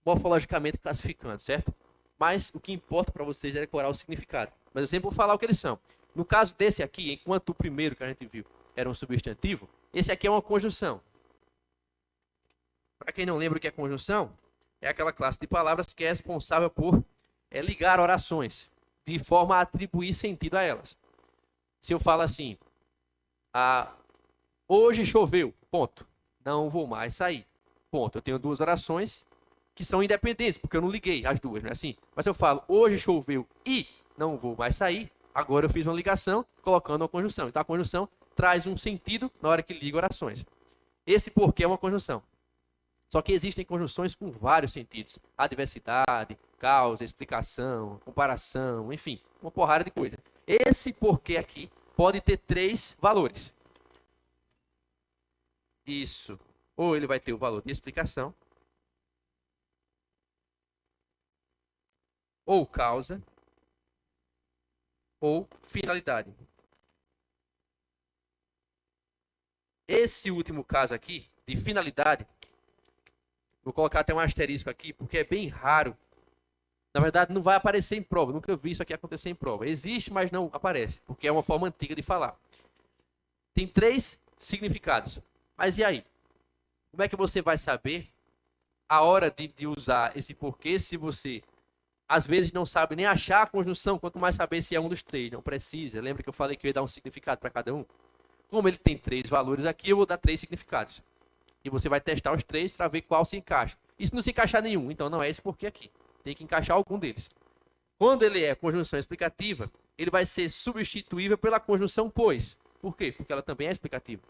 morfologicamente classificando, certo? Mas o que importa para vocês é decorar o significado. Mas eu sempre vou falar o que eles são. No caso desse aqui, enquanto o primeiro que a gente viu era um substantivo, esse aqui é uma conjunção. Para quem não lembra o que é conjunção, é aquela classe de palavras que é responsável por ligar orações, de forma a atribuir sentido a elas. Se eu falo assim, hoje choveu, ponto. Não vou mais sair, ponto. Eu tenho duas orações que são independentes, porque eu não liguei as duas, não é assim? Mas se eu falo, hoje choveu e não vou mais sair, agora eu fiz uma ligação colocando uma conjunção. Então a conjunção traz um sentido na hora que liga orações. Esse porquê é uma conjunção. Só que existem conjunções com vários sentidos. Adversidade, causa, explicação, comparação, enfim, uma porrada de coisa. Esse porquê aqui pode ter 3 valores. Isso. Ou ele vai ter o valor de explicação, ou causa, ou finalidade. Esse último caso aqui, de finalidade, vou colocar até um asterisco aqui, porque é bem raro. Na verdade, não vai aparecer em prova. Nunca vi isso aqui acontecer em prova. Existe, mas não aparece, porque é uma forma antiga de falar. Tem 3 significados. Mas e aí? Como é que você vai saber a hora de usar esse porquê se você, às vezes, não sabe nem achar a conjunção, quanto mais saber se é um dos 3? Não precisa. Lembra que eu falei que eu ia dar um significado para cada um? Como ele tem 3 valores aqui, eu vou dar 3 significados. E você vai testar os 3 para ver qual se encaixa. E se não se encaixar nenhum, então não é esse porquê aqui. Tem que encaixar algum deles. Quando ele é conjunção explicativa, ele vai ser substituível pela conjunção pois. Por quê? Porque ela também é explicativa.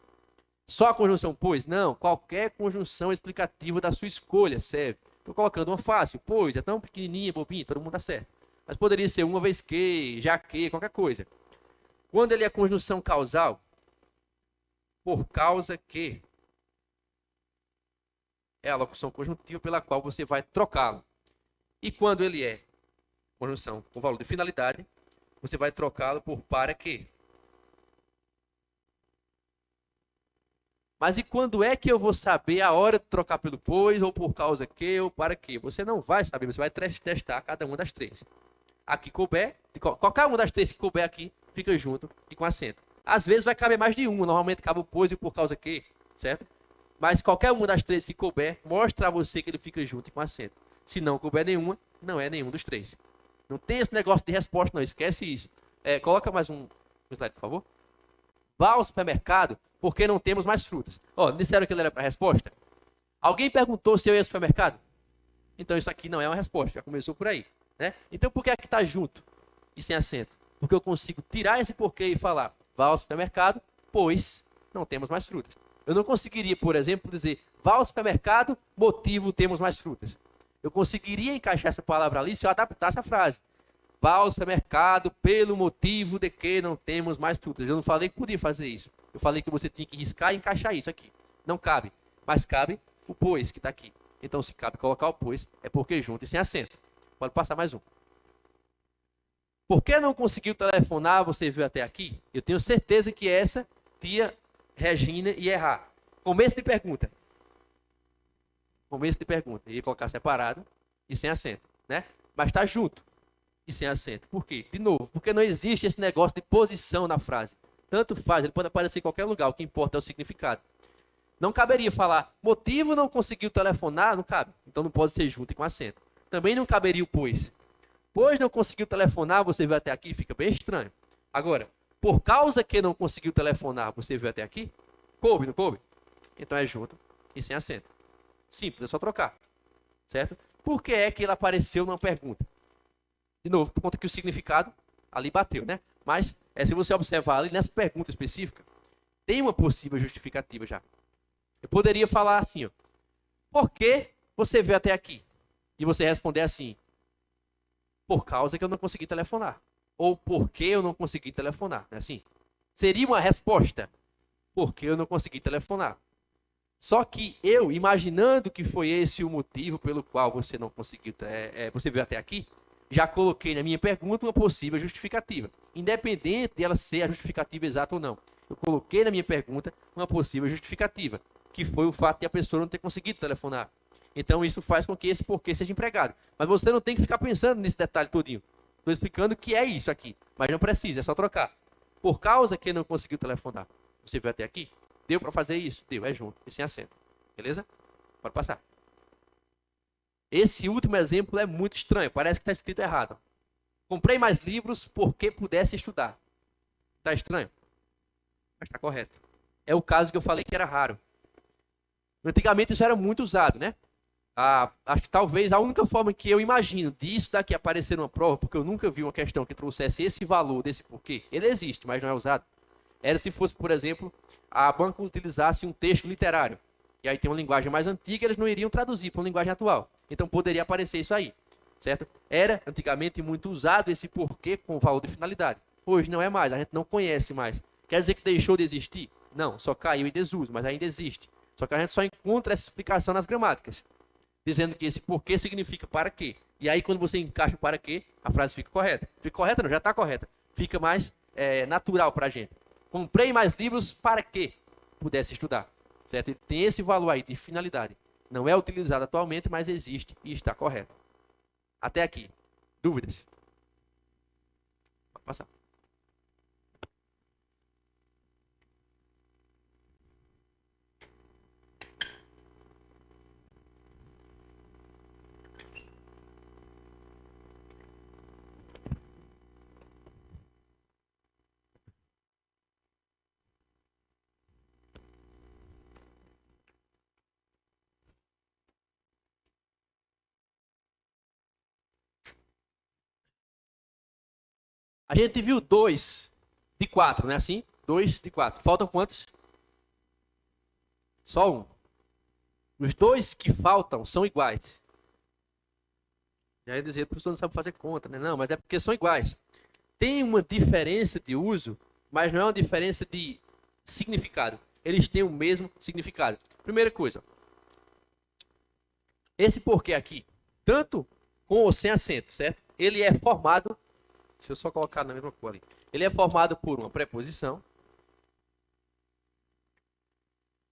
Só a conjunção pois? Não. Qualquer conjunção explicativa da sua escolha serve. Estou colocando uma fácil. Pois, é tão pequenininha, bobinha, todo mundo acerta. Mas poderia ser uma vez que, já que, qualquer coisa. Quando ele é conjunção causal, por causa que, é a locução conjuntiva pela qual você vai trocá-lo. E quando ele é conjunção com valor de finalidade, você vai trocá-lo por para que. Mas e quando é que eu vou saber a hora de trocar pelo pois, ou por causa que, ou para que? Você não vai saber, você vai testar cada uma das 3. Aqui couber, qualquer uma das 3 que couber aqui, fica junto e com acento. Às vezes vai caber mais de uma, normalmente cabe o pois e por causa que, certo? Mas qualquer uma das 3 que couber, mostra a você que ele fica junto e com acento. Se não couber nenhuma, não é nenhum dos 3. Não tem esse negócio de resposta, não. Esquece isso. Coloca mais um slide, por favor. Vá ao supermercado porque não temos mais frutas. Disseram que ele era para resposta? Alguém perguntou se eu ia ao supermercado? Então isso aqui não é uma resposta. Já começou por aí, né? Então por que aqui está junto e sem acento? Porque eu consigo tirar esse porquê e falar, vá ao supermercado, pois não temos mais frutas. Eu não conseguiria, por exemplo, dizer, vá ao supermercado, motivo, temos mais frutas. Eu conseguiria encaixar essa palavra ali se eu adaptasse a frase. Vá ao supermercado pelo motivo de que não temos mais frutas. Eu não falei que podia fazer isso. Eu falei que você tinha que riscar e encaixar isso aqui. Não cabe, mas cabe o pois que está aqui. Então, se cabe colocar o pois, é porque junto e sem acento. Pode passar mais um. Por que não conseguiu telefonar, você viu até aqui? Eu tenho certeza que essa tia Regina ia errar. Começo de pergunta. Começo de pergunta. Ia colocar separado e sem acento, né? Mas está junto e sem acento. Por quê? De novo, porque não existe esse negócio de posição na frase. Tanto faz, ele pode aparecer em qualquer lugar. O que importa é o significado. Não caberia falar, motivo não conseguiu telefonar, não cabe. Então não pode ser junto e com acento. Também não caberia o pois. Pois não conseguiu telefonar, você viu até aqui, fica bem estranho. Agora, por causa que não conseguiu telefonar, você viu até aqui, coube, não coube? Então é junto e sem acento. Simples, é só trocar. Certo? Por que é que ele apareceu numa pergunta? De novo, por conta que o significado ali bateu, né? Mas, se você observar ali nessa pergunta específica, tem uma possível justificativa já. Eu poderia falar assim, ó, por que você veio até aqui? E você responder assim, por causa que eu não consegui telefonar. Ou por que eu não consegui telefonar. Não é assim? Seria uma resposta, porque eu não consegui telefonar. Só que eu, imaginando que foi esse o motivo pelo qual você não conseguiu, você veio até aqui, já coloquei na minha pergunta uma possível justificativa. Independente de ela ser a justificativa exata ou não. Eu coloquei na minha pergunta uma possível justificativa, que foi o fato de a pessoa não ter conseguido telefonar. Então isso faz com que esse porquê seja empregado. Mas você não tem que ficar pensando nesse detalhe todinho. Estou explicando que é isso aqui, mas não precisa, é só trocar. Por causa que não conseguiu telefonar. Você veio até aqui? Deu para fazer isso? Deu, é junto e sem acento. Beleza? Pode passar. Esse último exemplo é muito estranho, parece que está escrito errado. Comprei mais livros porque pudesse estudar. Está estranho? Mas está correto. É o caso que eu falei que era raro. Antigamente isso era muito usado, né? Acho que talvez a única forma que eu imagino disso daqui aparecer numa prova, porque eu nunca vi uma questão que trouxesse esse valor desse porquê, ele existe, mas não é usado, era se fosse, por exemplo, a banca utilizasse um texto literário, e aí tem uma linguagem mais antiga, eles não iriam traduzir para uma linguagem atual, então poderia aparecer isso aí, certo? Era antigamente muito usado esse porquê com valor de finalidade, hoje não é mais, a gente não conhece mais, quer dizer que deixou de existir? Não, só caiu em desuso, mas ainda existe, só que a gente só encontra essa explicação nas gramáticas, dizendo que esse porquê significa para quê. E aí, quando você encaixa o para quê, a frase fica correta. Fica correta? Não, já está correta. Fica mais natural para a gente. Comprei mais livros para que pudesse estudar. Certo? E tem esse valor aí de finalidade. Não é utilizado atualmente, mas existe e está correto. Até aqui. Dúvidas? Pode passar. A gente viu 2 de 4, não é assim? 2 de 4. Faltam quantos? Só um. Os dois que faltam são iguais. Já ia dizer, o professor não sabe fazer conta, né? Não, mas é porque são iguais. Tem uma diferença de uso, mas não é uma diferença de significado. Eles têm o mesmo significado. Primeira coisa. Esse porquê aqui, tanto com ou sem acento, certo? Ele é formado, deixa eu só colocar na mesma cor ali. Ele é formado por uma preposição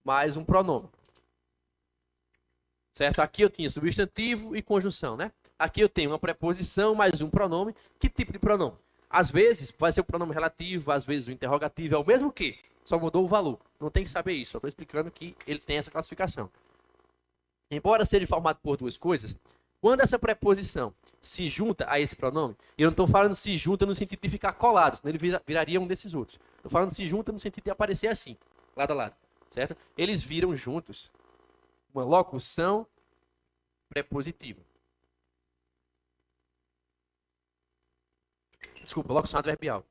mais um pronome. Certo? Aqui eu tinha substantivo e conjunção, né? Aqui eu tenho uma preposição mais um pronome. Que tipo de pronome? Às vezes vai ser o pronome relativo, às vezes o interrogativo é o mesmo que, só mudou o valor. Não tem que saber isso, só estou explicando que ele tem essa classificação. Embora seja formado por duas coisas, quando essa preposição se junta a esse pronome, eu não estou falando se junta no sentido de ficar colado, senão ele viraria um desses outros. Estou falando se junta no sentido de aparecer assim, lado a lado, certo? Eles viram juntos uma locução prepositiva. Desculpa, locução adverbial.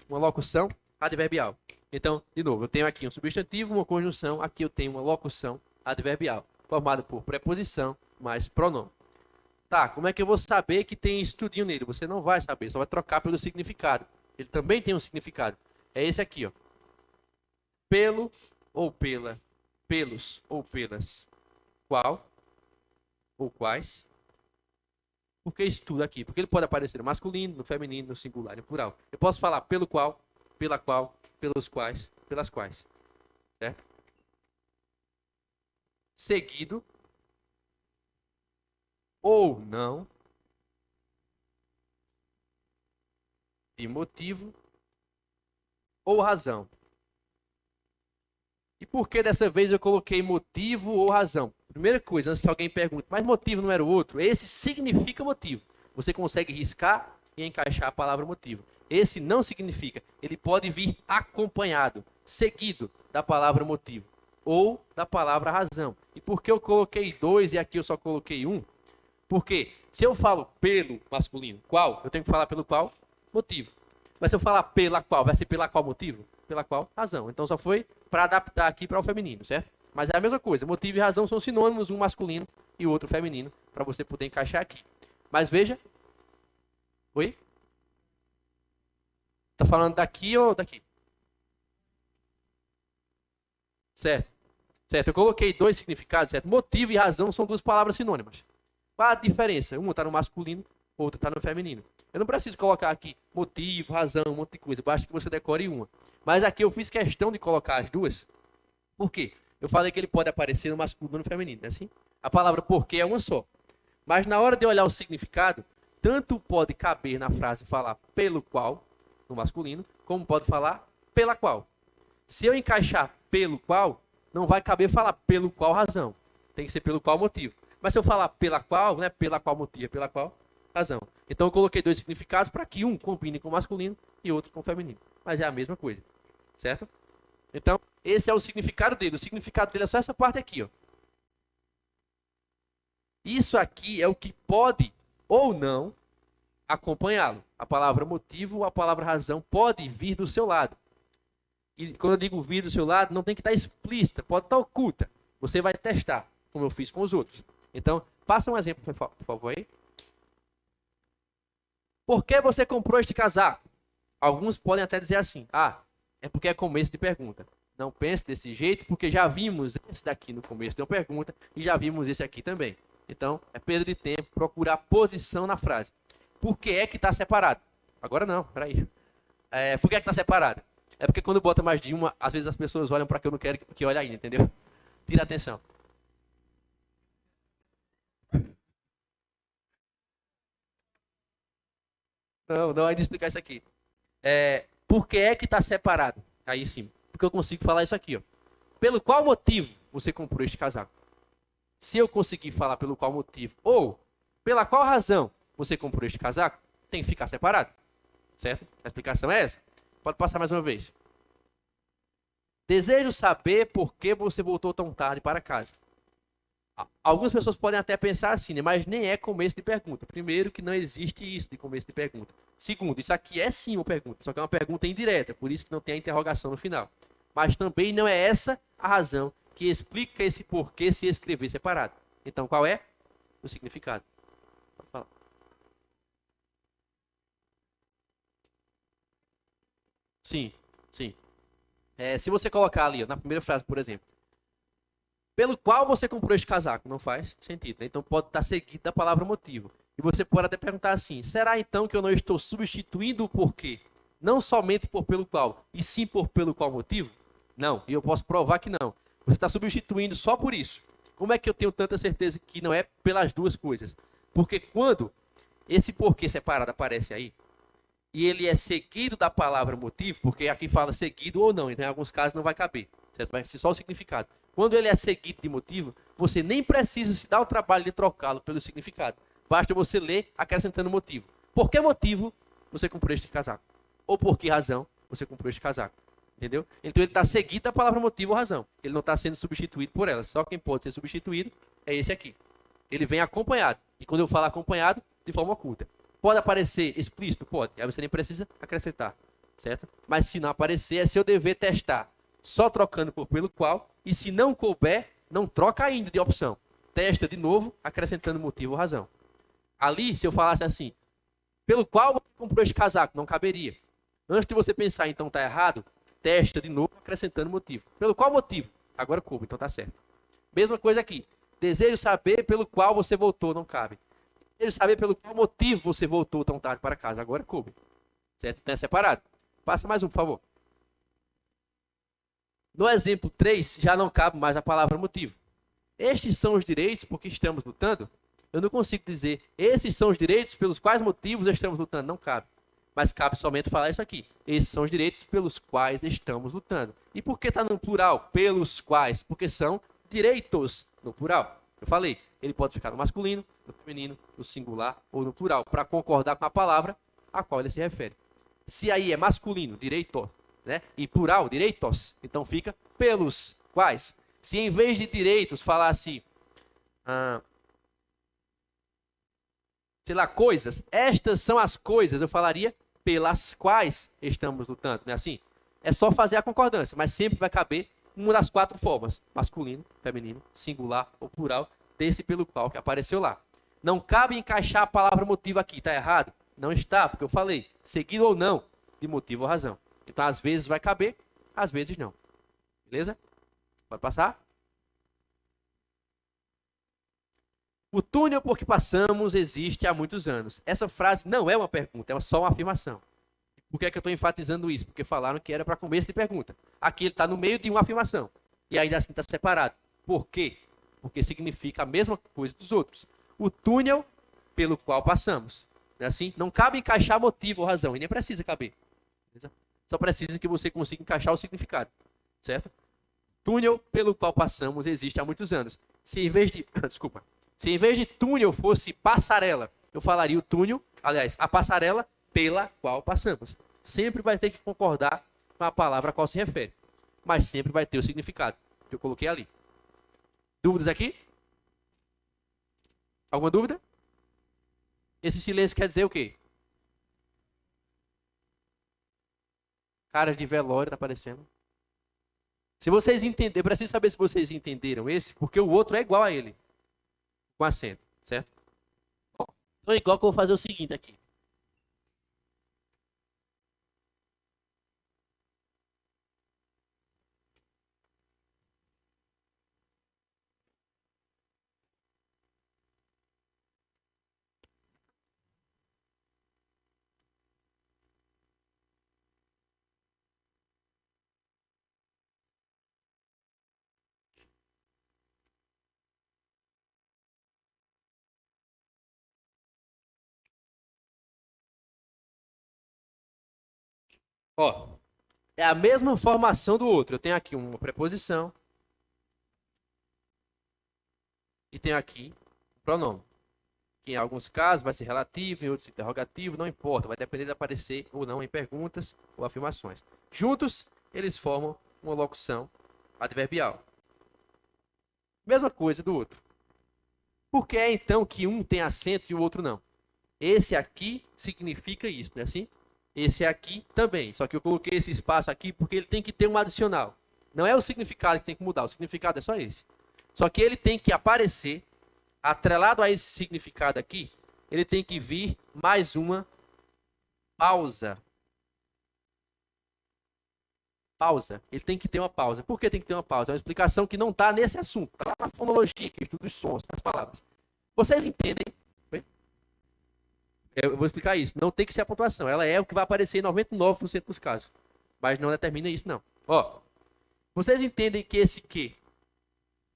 uma locução adverbial. Então, de novo, eu tenho aqui um substantivo, uma conjunção, aqui eu tenho uma locução adverbial, formada por preposição mais pronome. Tá, como é que eu vou saber que tem estudinho nele? Você não vai saber, só vai trocar pelo significado. Ele também tem um significado. É esse aqui, ó. Pelo ou pela, pelos ou pelas, qual ou quais. Por que estudo aqui? Porque ele pode aparecer no masculino, no feminino, no singular, no plural. Eu posso falar pelo qual, pela qual, pelos quais, pelas quais. Certo? Seguido ou não de motivo ou razão. E por que dessa vez eu coloquei motivo ou razão? Primeira coisa, antes que alguém pergunte, mas motivo não era o outro? Esse significa motivo. Você consegue riscar e encaixar a palavra motivo. Esse não significa. Ele pode vir acompanhado, seguido da palavra motivo ou da palavra razão. E por que eu coloquei dois e aqui eu só coloquei um? Porque se eu falo pelo masculino, qual? Eu tenho que falar pelo qual? Motivo. Mas se eu falar pela qual, vai ser pela qual motivo? Pela qual razão. Então só foi para adaptar aqui para o feminino, certo? Mas é a mesma coisa. Motivo e razão são sinônimos, um masculino e o outro feminino, para você poder encaixar aqui. Mas veja. Oi? Tá falando daqui ou daqui? Certo. Certo. Eu coloquei dois significados, certo? Motivo e razão são duas palavras sinônimas. Qual a diferença? Uma está no masculino, outra está no feminino. Eu não preciso colocar aqui motivo, razão, um monte de coisa. Basta que você decore uma. Mas aqui eu fiz questão de colocar as duas. Por quê? Eu falei que ele pode aparecer no masculino e no feminino, não é assim? A palavra porquê é uma só. Mas na hora de olhar o significado, tanto pode caber na frase falar pelo qual, no masculino, como pode falar pela qual. Se eu encaixar pelo qual, não vai caber falar pelo qual razão. Tem que ser pelo qual motivo. Mas se eu falar pela qual, não é pela qual motivo, é pela qual razão. Então eu coloquei dois significados para que um combine com o masculino e outro com o feminino. Mas é a mesma coisa, certo? Então, esse é o significado dele. O significado dele é só essa parte aqui, ó. Isso aqui é o que pode ou não acompanhá-lo. A palavra motivo ou a palavra razão pode vir do seu lado. E quando eu digo vir do seu lado, não tem que estar explícita, pode estar oculta. Você vai testar, como eu fiz com os outros. Então, passa um exemplo, por favor, aí. Por que você comprou este casaco? Alguns podem até dizer assim, é porque é começo de pergunta. Não pense desse jeito, porque já vimos esse daqui no começo de uma pergunta e já vimos esse aqui também. Então, é perda de tempo procurar posição na frase. Por que é que está separado? Agora não, peraí. Por que é que está separado? É porque quando bota mais de uma, às vezes as pessoas olham para que eu não quero que olhe ainda, entendeu? Tira atenção. Não é de explicar isso aqui. Por que é que está separado? Aí sim, porque eu consigo falar isso aqui, ó. Pelo qual motivo você comprou este casaco? Se eu conseguir falar pelo qual motivo ou pela qual razão você comprou este casaco, tem que ficar separado, certo? A explicação é essa. Pode passar mais uma vez. Desejo saber por que você voltou tão tarde para casa. Algumas pessoas podem até pensar assim, né? Mas nem é começo de pergunta. Primeiro, que não existe isso de começo de pergunta. Segundo, isso aqui é sim uma pergunta, só que é uma pergunta indireta, por isso que não tem a interrogação no final. Mas também não é essa a razão que explica esse porquê se escrever separado. Então, qual é? O significado. Pode falar. Sim, sim. Se você colocar ali, ó, na primeira frase, por exemplo, pelo qual você comprou este casaco, não faz sentido, né? Então pode estar seguido da palavra motivo. E você pode até perguntar assim, será então que eu não estou substituindo o porquê? Não somente por pelo qual, e sim por pelo qual motivo? Não, e eu posso provar que não. Você está substituindo só por isso. Como é que eu tenho tanta certeza que não é pelas duas coisas? Porque quando esse porquê separado aparece aí, e ele é seguido da palavra motivo, porque aqui fala seguido ou não, então em alguns casos não vai caber, certo? Vai ser só o significado. Quando ele é seguido de motivo, você nem precisa se dar o trabalho de trocá-lo pelo significado. Basta você ler acrescentando motivo. Por que motivo você comprou este casaco? Ou por que razão você comprou este casaco? Entendeu? Então ele está seguido da palavra motivo ou razão. Ele não está sendo substituído por ela. Só quem pode ser substituído é esse aqui. Ele vem acompanhado. E quando eu falo acompanhado, de forma oculta. Pode aparecer explícito? Pode. Aí você nem precisa acrescentar. certo? Mas se não aparecer, é seu dever testar, só trocando por pelo qual, e se não couber, não troca ainda de opção. Testa de novo, acrescentando motivo ou razão. Ali, se eu falasse assim, pelo qual você comprou esse casaco, não caberia. Antes de você pensar, então tá errado, testa de novo, acrescentando motivo. Pelo qual motivo? Agora coube, então tá certo. Mesma coisa aqui. Desejo saber pelo qual você voltou, não cabe. Desejo saber pelo qual motivo você voltou tão tarde para casa. Agora coube. Certo? Então é separado. Passa mais um, por favor. No exemplo 3, já não cabe mais a palavra motivo. Estes são os direitos por que estamos lutando? Eu não consigo dizer, esses são os direitos pelos quais motivos estamos lutando. Não cabe. Mas cabe somente falar isso aqui. Esses são os direitos pelos quais estamos lutando. E por que está no plural? Pelos quais. Porque são direitos no plural. Eu falei, ele pode ficar no masculino, no feminino, no singular ou no plural, para concordar com a palavra a qual ele se refere. Se aí é masculino, direito, né? E plural, direitos, então fica pelos quais. Se em vez de direitos falasse, sei lá, coisas, estas são as coisas, eu falaria pelas quais estamos lutando, não é assim? É só fazer a concordância, mas sempre vai caber uma das 4 formas, masculino, feminino, singular ou plural, desse pelo qual que apareceu lá. Não cabe encaixar a palavra motivo aqui, tá errado? Não está, porque eu falei, seguido ou não, de motivo ou razão. Então, às vezes vai caber, às vezes não. Beleza? Pode passar? O túnel por que passamos existe há muitos anos. Essa frase não é uma pergunta, é só uma afirmação. Por que é que eu estou enfatizando isso? Porque falaram que era para começo de pergunta. Aqui ele está no meio de uma afirmação. E ainda assim está separado. Por quê? Porque significa a mesma coisa dos outros. O túnel pelo qual passamos. Não é assim? Não cabe encaixar motivo ou razão. E nem precisa caber. Beleza? Só precisa que você consiga encaixar o significado. Certo? Túnel pelo qual passamos existe há muitos anos. Se em vez de... Desculpa. Se em vez de túnel fosse passarela, eu falaria o túnel, aliás, a passarela pela qual passamos. Sempre vai ter que concordar com a palavra a qual se refere. Mas sempre vai ter o significado que eu coloquei ali. Dúvidas aqui? Alguma dúvida? Esse silêncio quer dizer o quê? Caras de velório tá aparecendo. Se vocês entenderem, eu preciso saber se vocês entenderam esse, porque o outro é igual a ele. Com acento, certo? Bom, então, igual que eu vou fazer o seguinte aqui. Ó, é a mesma formação do outro. Eu tenho aqui uma preposição. E tenho aqui um pronome. Que em alguns casos vai ser relativo, em outros interrogativo, não importa. Vai depender de aparecer ou não em perguntas ou afirmações. Juntos, eles formam uma locução adverbial. Mesma coisa do outro. Por que é então que um tem acento e o outro não? Esse aqui significa isso, não é assim? Esse aqui também. Só que eu coloquei esse espaço aqui porque ele tem que ter um adicional. Não é o significado que tem que mudar, o significado é só esse. Só que ele tem que aparecer, atrelado a esse significado aqui, ele tem que vir mais uma pausa. Pausa. Ele tem que ter uma pausa. Por que tem que ter uma pausa? É uma explicação que não está nesse assunto. Está lá na fonologia, que estuda os sons, as palavras. Vocês entendem? Eu vou explicar isso. Não tem que ser a pontuação. Ela é o que vai aparecer em 99% dos casos. Mas não determina isso, não. Ó, vocês entendem que esse que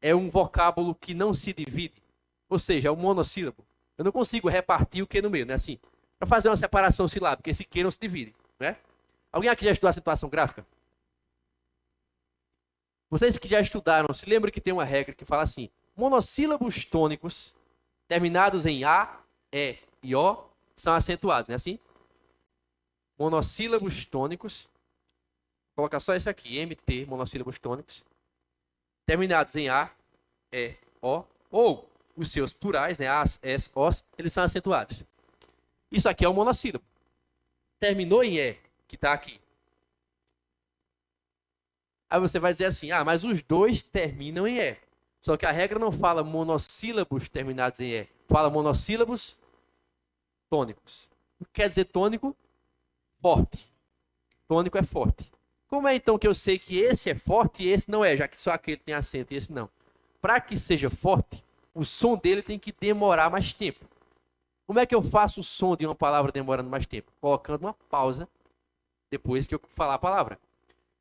é um vocábulo que não se divide? Ou seja, é um monossílabo. Eu não consigo repartir o que no meio, né? Assim, para fazer uma separação silábica, esse que não se divide, né? Alguém aqui já estudou a acentuação gráfica? Vocês que já estudaram, se lembram que tem uma regra que fala assim: monossílabos tônicos terminados em A, E e O são acentuados, não é assim? Monossílabos tônicos, vou colocar só esse aqui, MT, monossílabos tônicos, terminados em A, E, O, ou os seus plurais, né, As, Es, Os, eles são acentuados. Isso aqui é um monossílabo. Terminou em E, que está aqui, Aí você vai dizer assim, ah, mas os dois terminam em E. Só que a regra não fala monossílabos terminados em E. Fala monossílabos tônicos. O que quer dizer tônico? Forte. Tônico é forte. Como é então que eu sei que esse é forte e esse não é, já que só aquele tem acento e esse não? Para que seja forte, o som dele tem que demorar mais tempo. Como é que eu faço o som de uma palavra demorando mais tempo? Colocando uma pausa depois que eu falar a palavra.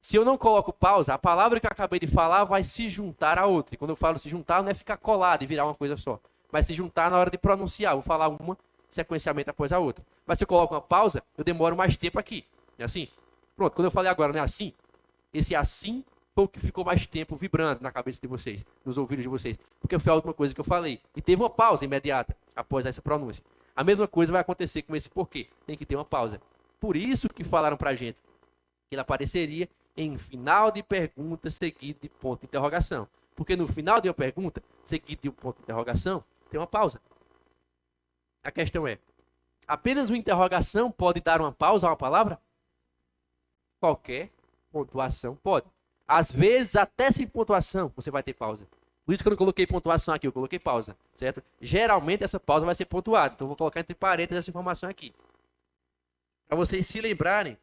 Se eu não coloco pausa, a palavra que eu acabei de falar vai se juntar a outra. E quando eu falo se juntar, não é ficar colado e virar uma coisa só. Mas se juntar na hora de pronunciar. Eu vou falar uma sequencialmente após a outra. Mas se eu coloco uma pausa, eu demoro mais tempo aqui. É assim? Pronto, quando eu falei agora, não é assim? Esse assim foi o que ficou mais tempo vibrando na cabeça de vocês, nos ouvidos de vocês. Porque foi a última coisa que eu falei. E teve uma pausa imediata após essa pronúncia. A mesma coisa vai acontecer com esse porquê. Tem que ter uma pausa. Por isso que falaram pra gente que ele apareceria em final de pergunta seguido de ponto de interrogação. Porque no final de uma pergunta, seguido de um ponto de interrogação, tem uma pausa. A questão é, apenas uma interrogação pode dar uma pausa a uma palavra? Qualquer pontuação pode. Às vezes, até sem pontuação, você vai ter pausa. Por isso que eu não coloquei pontuação aqui, eu coloquei pausa, certo? Geralmente essa pausa vai ser pontuada, então eu vou colocar entre parênteses essa informação aqui. Para vocês se lembrarem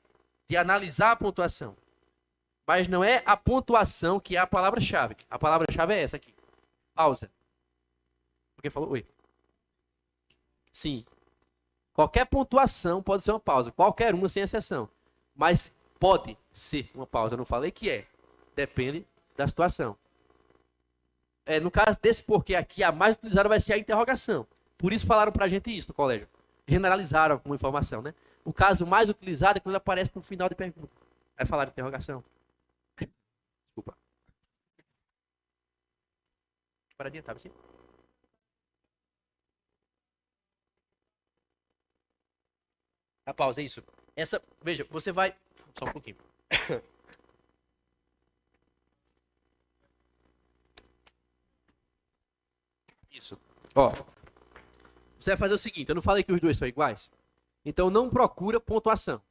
de analisar a pontuação. Mas não é a pontuação que é a palavra-chave. A palavra-chave é essa aqui. Pausa. Porque falou oi. Sim. Qualquer pontuação pode ser uma pausa. Qualquer uma, sem exceção. Mas pode ser uma pausa. Eu não falei que é. Depende da situação. No caso desse porquê aqui, a mais utilizada vai ser a interrogação. Por isso falaram pra gente isso no colégio. Generalizaram alguma informação, né? O caso mais utilizado é quando ele aparece no final de pergunta. Aí falaram interrogação. Desculpa. Para adiantar, assim. A pausa, é isso. Essa, veja, você vai... Só um pouquinho. Isso. Ó. Você vai fazer o seguinte, eu não falei que os dois são iguais? Então não procura pontuação.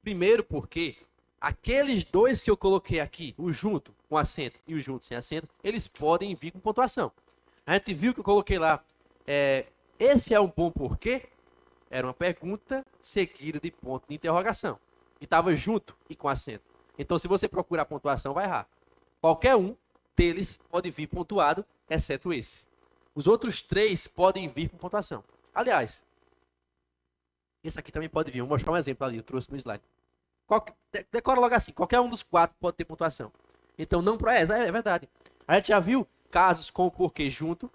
Primeiro porque aqueles dois que eu coloquei aqui, o junto com acento e o junto sem acento, eles podem vir com pontuação. A gente viu que eu coloquei lá, esse é um bom porquê? Era uma pergunta seguida de ponto de interrogação. E estava junto e com acento. Então se você procurar a pontuação, vai errar. Qualquer um deles pode vir pontuado, exceto esse. Os outros três podem vir com pontuação. Aliás, esse aqui também pode vir. Vou mostrar um exemplo ali, eu trouxe no slide. Decora logo assim, qualquer um dos quatro pode ter pontuação. Então não... É verdade. A gente já viu casos com o porquê junto.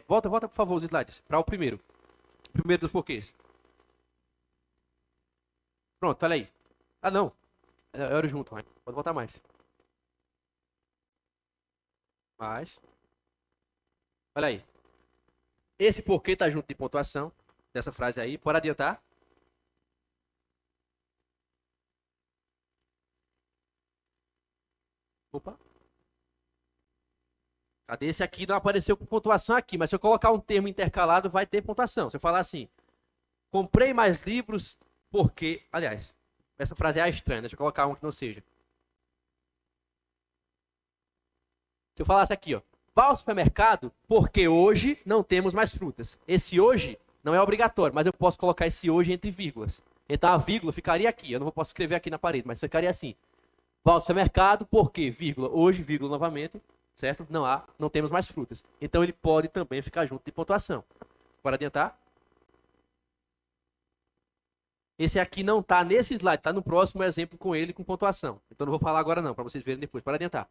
Volta por favor os slides, para o primeiro. O primeiro dos porquês. Pronto, olha aí. Ah não, era junto, hein? Pode voltar mais. Olha aí. Esse porquê está junto de pontuação, dessa frase aí. Pode adiantar? Opa. Cadê esse aqui? Não apareceu com pontuação aqui, mas se eu colocar um termo intercalado, vai ter pontuação. Se eu falar assim, comprei mais livros porque... Aliás, essa frase é estranha, deixa eu colocar um que não seja. Se eu falasse aqui, ó, vá ao supermercado porque hoje não temos mais frutas. Esse hoje não é obrigatório, mas eu posso colocar esse hoje entre vírgulas. Então a vírgula ficaria aqui, eu não posso escrever aqui na parede, mas ficaria assim. Vá ao supermercado porque, vírgula, hoje, vírgula novamente, certo? Não temos mais frutas. Então ele pode também ficar junto de pontuação. Bora adiantar? Esse aqui não está nesse slide, está no próximo exemplo com ele com pontuação. Então não vou falar agora não, para vocês verem depois. Bora adiantar.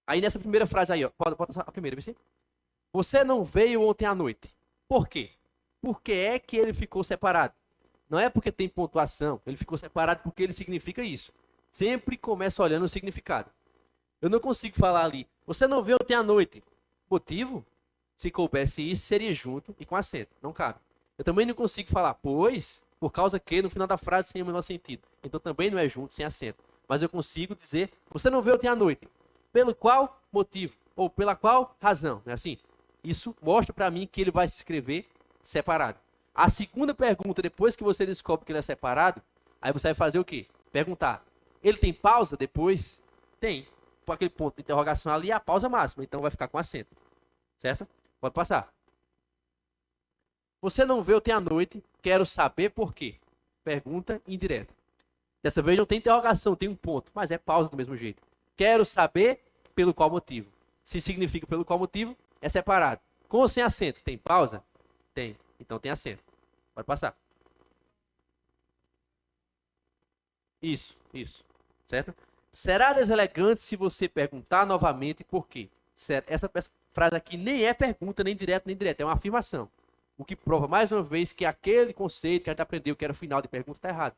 Aí nessa primeira frase aí, ó, pode a primeira, viu? Você não veio ontem à noite. Por quê? Porque é que ele ficou separado. Não é porque tem pontuação, ele ficou separado porque ele significa isso. Sempre começa olhando o significado. Eu não consigo falar ali, você não veio ontem à noite. Motivo? Se coubesse isso, seria junto e com acento. Não cabe. Eu também não consigo falar, pois, por causa que no final da frase tem o menor sentido. Então também não é junto, sem acento. Mas eu consigo dizer, você não veio ontem à noite. Pelo qual motivo? Ou pela qual razão? Não é assim? Isso mostra para mim que ele vai se escrever separado. A segunda pergunta, depois que você descobre que ele é separado, aí você vai fazer o quê? Perguntar, Ele tem pausa depois? Tem. Por aquele ponto de interrogação ali, a pausa máxima. Então vai ficar com acento. Certo? Pode passar. Você não vê ontem à noite, quero saber por quê. Pergunta indireta. Dessa vez não tem interrogação, tem um ponto, mas é pausa do mesmo jeito. Quero saber pelo qual motivo. Se significa pelo qual motivo, é separado. Com ou sem acento, tem pausa? Tem. Então tem acento. Pode passar. Isso. Certo? Será deselegante se você perguntar novamente por quê? Certo? Essa frase aqui nem é pergunta, nem direta, nem direta. É uma afirmação. O que prova, mais uma vez, que aquele conceito que a gente aprendeu, que era o final de pergunta, está errado.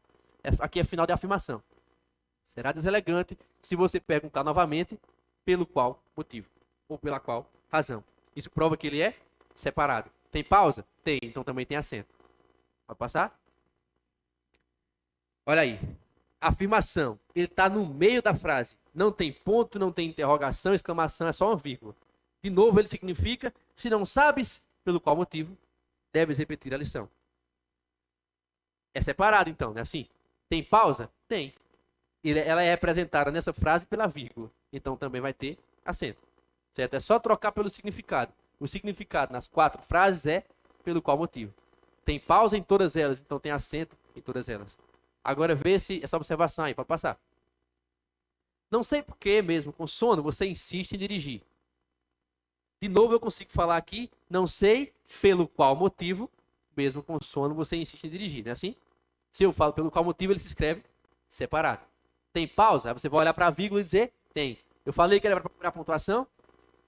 Aqui é final de afirmação. Será deselegante se você perguntar novamente pelo qual motivo. Ou pela qual razão. Isso prova que ele é separado. Tem pausa? Tem. Então também tem acento. Pode passar? Olha aí. Afirmação. Ele está no meio da frase. Não tem ponto, não tem interrogação, exclamação, é só uma vírgula. De novo, ele significa, se não sabes pelo qual motivo, deves repetir a lição. É separado, então, não é assim? Tem pausa? Tem. Ela é representada nessa frase pela vírgula. Então também vai ter acento. Certo? É só trocar pelo significado. O significado nas 4 frases é pelo qual motivo. Tem pausa em todas elas, então tem acento em todas elas. Agora vê essa observação aí, pode passar. Não sei por que mesmo com sono você insiste em dirigir. De novo eu consigo falar aqui, não sei pelo qual motivo, mesmo com sono você insiste em dirigir, não é assim? Se eu falo pelo qual motivo, ele se escreve separado. Tem pausa? Aí você vai olhar para a vírgula e dizer, tem. Eu falei que era para procurar pontuação?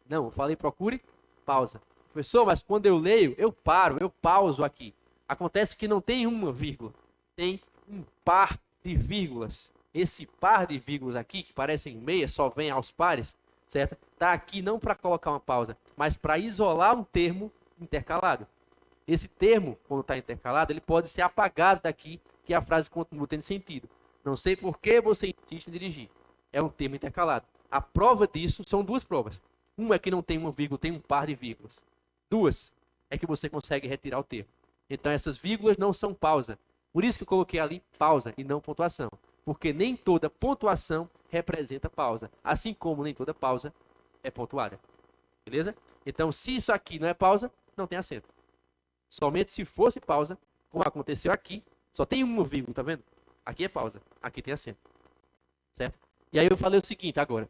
Não, eu falei procure pausa. Professor, mas quando eu leio, eu paro, eu pauso aqui. Acontece que não tem uma vírgula, tem um par de vírgulas. Esse par de vírgulas aqui, que parecem meia, só vem aos pares, certo? Está aqui não para colocar uma pausa, mas para isolar um termo intercalado. Esse termo, quando está intercalado, ele pode ser apagado daqui, que a frase continua tendo sentido. Não sei por que você insiste em dirigir. É um termo intercalado. A prova disso são 2 provas. Uma é que não tem uma vírgula, tem um par de vírgulas. 2 é que você consegue retirar o termo. Então essas vírgulas não são pausa. Por isso que eu coloquei ali pausa e não pontuação. Porque nem toda pontuação representa pausa. Assim como nem toda pausa é pontuada. Beleza? Então se isso aqui não é pausa, não tem acento. Somente se fosse pausa, como aconteceu aqui, só tem uma vírgula, tá vendo? Aqui é pausa, aqui tem acento. Certo? E aí eu falei o seguinte agora.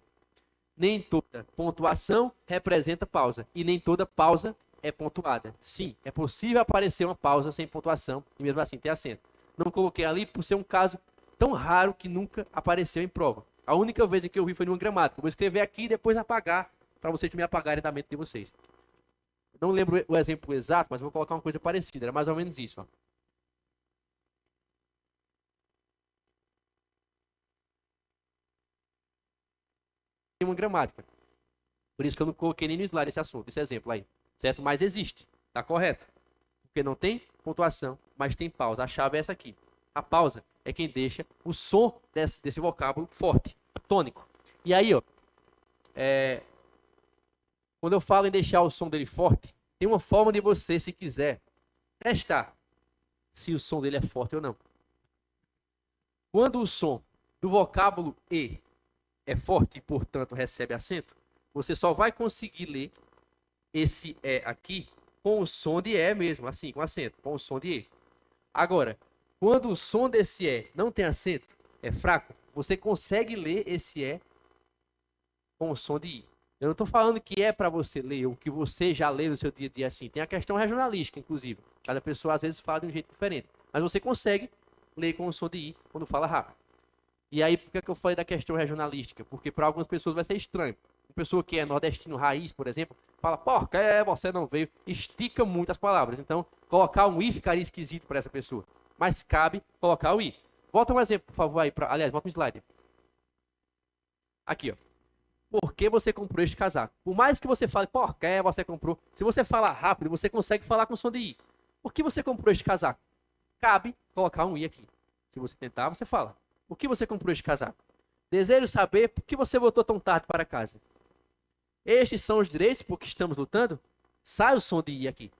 Nem toda pontuação representa pausa. E nem toda pausa é pontuada. Sim, é possível aparecer uma pausa sem pontuação e mesmo assim ter acento. Não coloquei ali por ser um caso tão raro que nunca apareceu em prova. A única vez em que eu vi foi numa gramática. Eu vou escrever aqui e depois apagar, para vocês me apagarem da mente de vocês. Não lembro o exemplo exato, mas vou colocar uma coisa parecida. Era mais ou menos isso. Ó. Tem uma gramática. Por isso que eu não coloquei nem no slide esse assunto, esse exemplo aí. Certo? Mas existe. Tá correto. Porque não tem pontuação, mas tem pausa. A chave é essa aqui. A pausa é quem deixa o som desse vocábulo forte, tônico. E aí, ó, quando eu falo em deixar o som dele forte, tem uma forma de você, se quiser, testar se o som dele é forte ou não. Quando o som do vocábulo E é forte e, portanto, recebe acento, você só vai conseguir ler esse E aqui com o som de E mesmo, assim, com acento, com o som de E. Agora, quando o som desse E não tem acento, é fraco, você consegue ler esse E com o som de I. Eu não estou falando que é para você ler, ou que você já lê no seu dia a dia assim. Tem a questão regionalística, inclusive. Cada pessoa, às vezes, fala de um jeito diferente. Mas você consegue ler com o som de I quando fala rápido. E aí, por que eu falei da questão regionalística? Porque para algumas pessoas vai ser estranho. Uma pessoa que é nordestino raiz, por exemplo, fala, porca, você não veio. Estica muito as palavras. Então, colocar um I ficaria esquisito para essa pessoa. Mas cabe colocar o I. Bota um exemplo, por favor, aí. Aliás, bota um slide. Aqui, ó. Por que você comprou este casaco? Por mais que você fale, porca, você comprou. Se você falar rápido, você consegue falar com som de I. Por que você comprou este casaco? Cabe colocar um I aqui. Se você tentar, você fala. Por que você comprou este casaco? Desejo saber por que você voltou tão tarde para casa. Estes são os direitos por que estamos lutando? Sai o som de I aqui.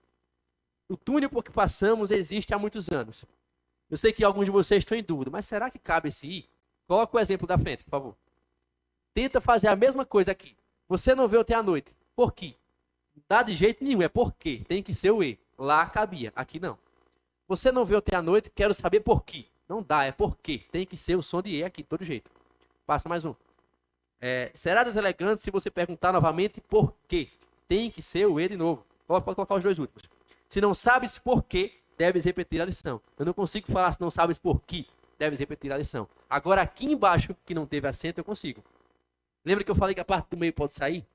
O túnel por que passamos existe há muitos anos. Eu sei que alguns de vocês estão em dúvida, mas será que cabe esse I? Coloca o exemplo da frente, por favor. Tenta fazer a mesma coisa aqui. Você não vê ontem à noite. Por quê? Não dá de jeito nenhum, é por quê. Tem que ser o E. Lá cabia, aqui não. Você não vê ontem à noite, quero saber por quê. Não dá, é por quê. Tem que ser o som de E aqui, de todo jeito. Passa mais um. Será deselegante se você perguntar novamente por quê. Tem que ser o E de novo. Pode colocar os dois últimos. Se não sabes por quê, deves repetir a lição. Eu não consigo falar se não sabes por quê, deves repetir a lição. Agora aqui embaixo, que não teve acento, eu consigo. Lembra que eu falei que a parte do meio pode sair?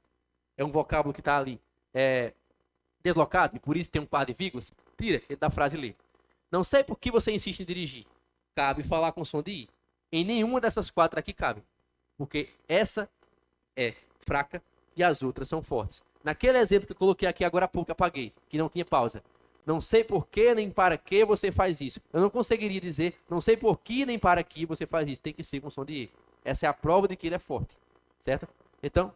É um vocábulo que está ali deslocado, e por isso tem um par de vírgulas. Tira ele da frase e lê. Não sei por que você insiste em dirigir. Cabe falar com som de I. Em nenhuma dessas quatro aqui cabe. Porque essa é fraca e as outras são fortes. Naquele exemplo que eu coloquei aqui agora há pouco, apaguei, que não tinha pausa. Não sei por que nem para que você faz isso. Eu não conseguiria dizer, não sei por que nem para que você faz isso. Tem que ser com som de E. Essa é a prova de que ele é forte. Certo? Então,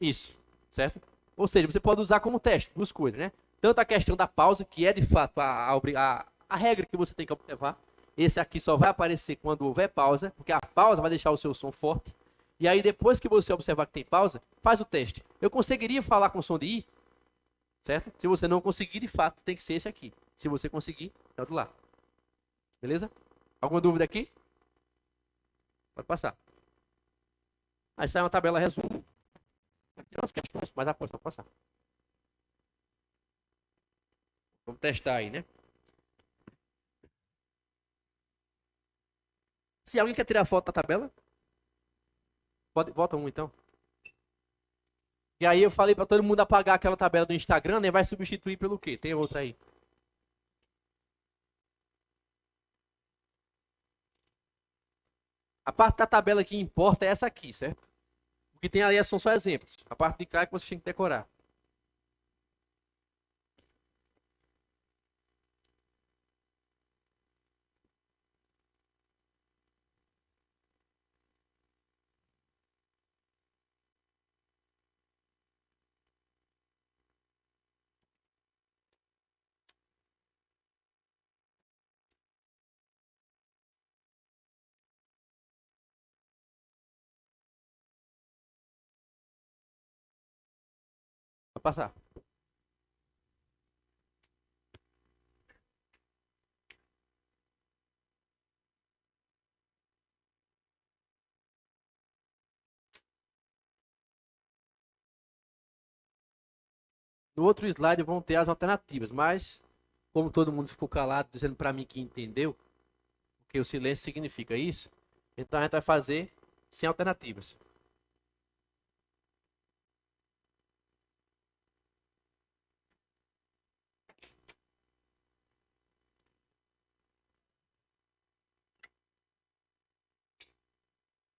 isso. Certo? Ou seja, você pode usar como teste, duas coisas, né? Tanto a questão da pausa, que é de fato a regra que você tem que observar. Esse aqui só vai aparecer quando houver pausa, porque a pausa vai deixar o seu som forte. E aí, depois que você observar que tem pausa, faz o teste. Eu conseguiria falar com som de I? Certo? Se você não conseguir, de fato, tem que ser esse aqui. Se você conseguir, é o do lado. Beleza? Alguma dúvida aqui? Pode passar. Aí sai uma tabela resumo. Tem umas questões, mas pode passar. Vamos testar aí, né? Se alguém quer tirar foto da tabela, bota um então. E aí eu falei pra todo mundo apagar aquela tabela do Instagram, né? Vai substituir pelo quê? Tem outra aí. A parte da tabela que importa é essa aqui, certo? O que tem ali são só exemplos. A parte de cá é que você tem que decorar. Vai passar. No outro slide vão ter as alternativas, mas como todo mundo ficou calado dizendo para mim que entendeu, porque o silêncio significa isso, então a gente vai fazer sem alternativas.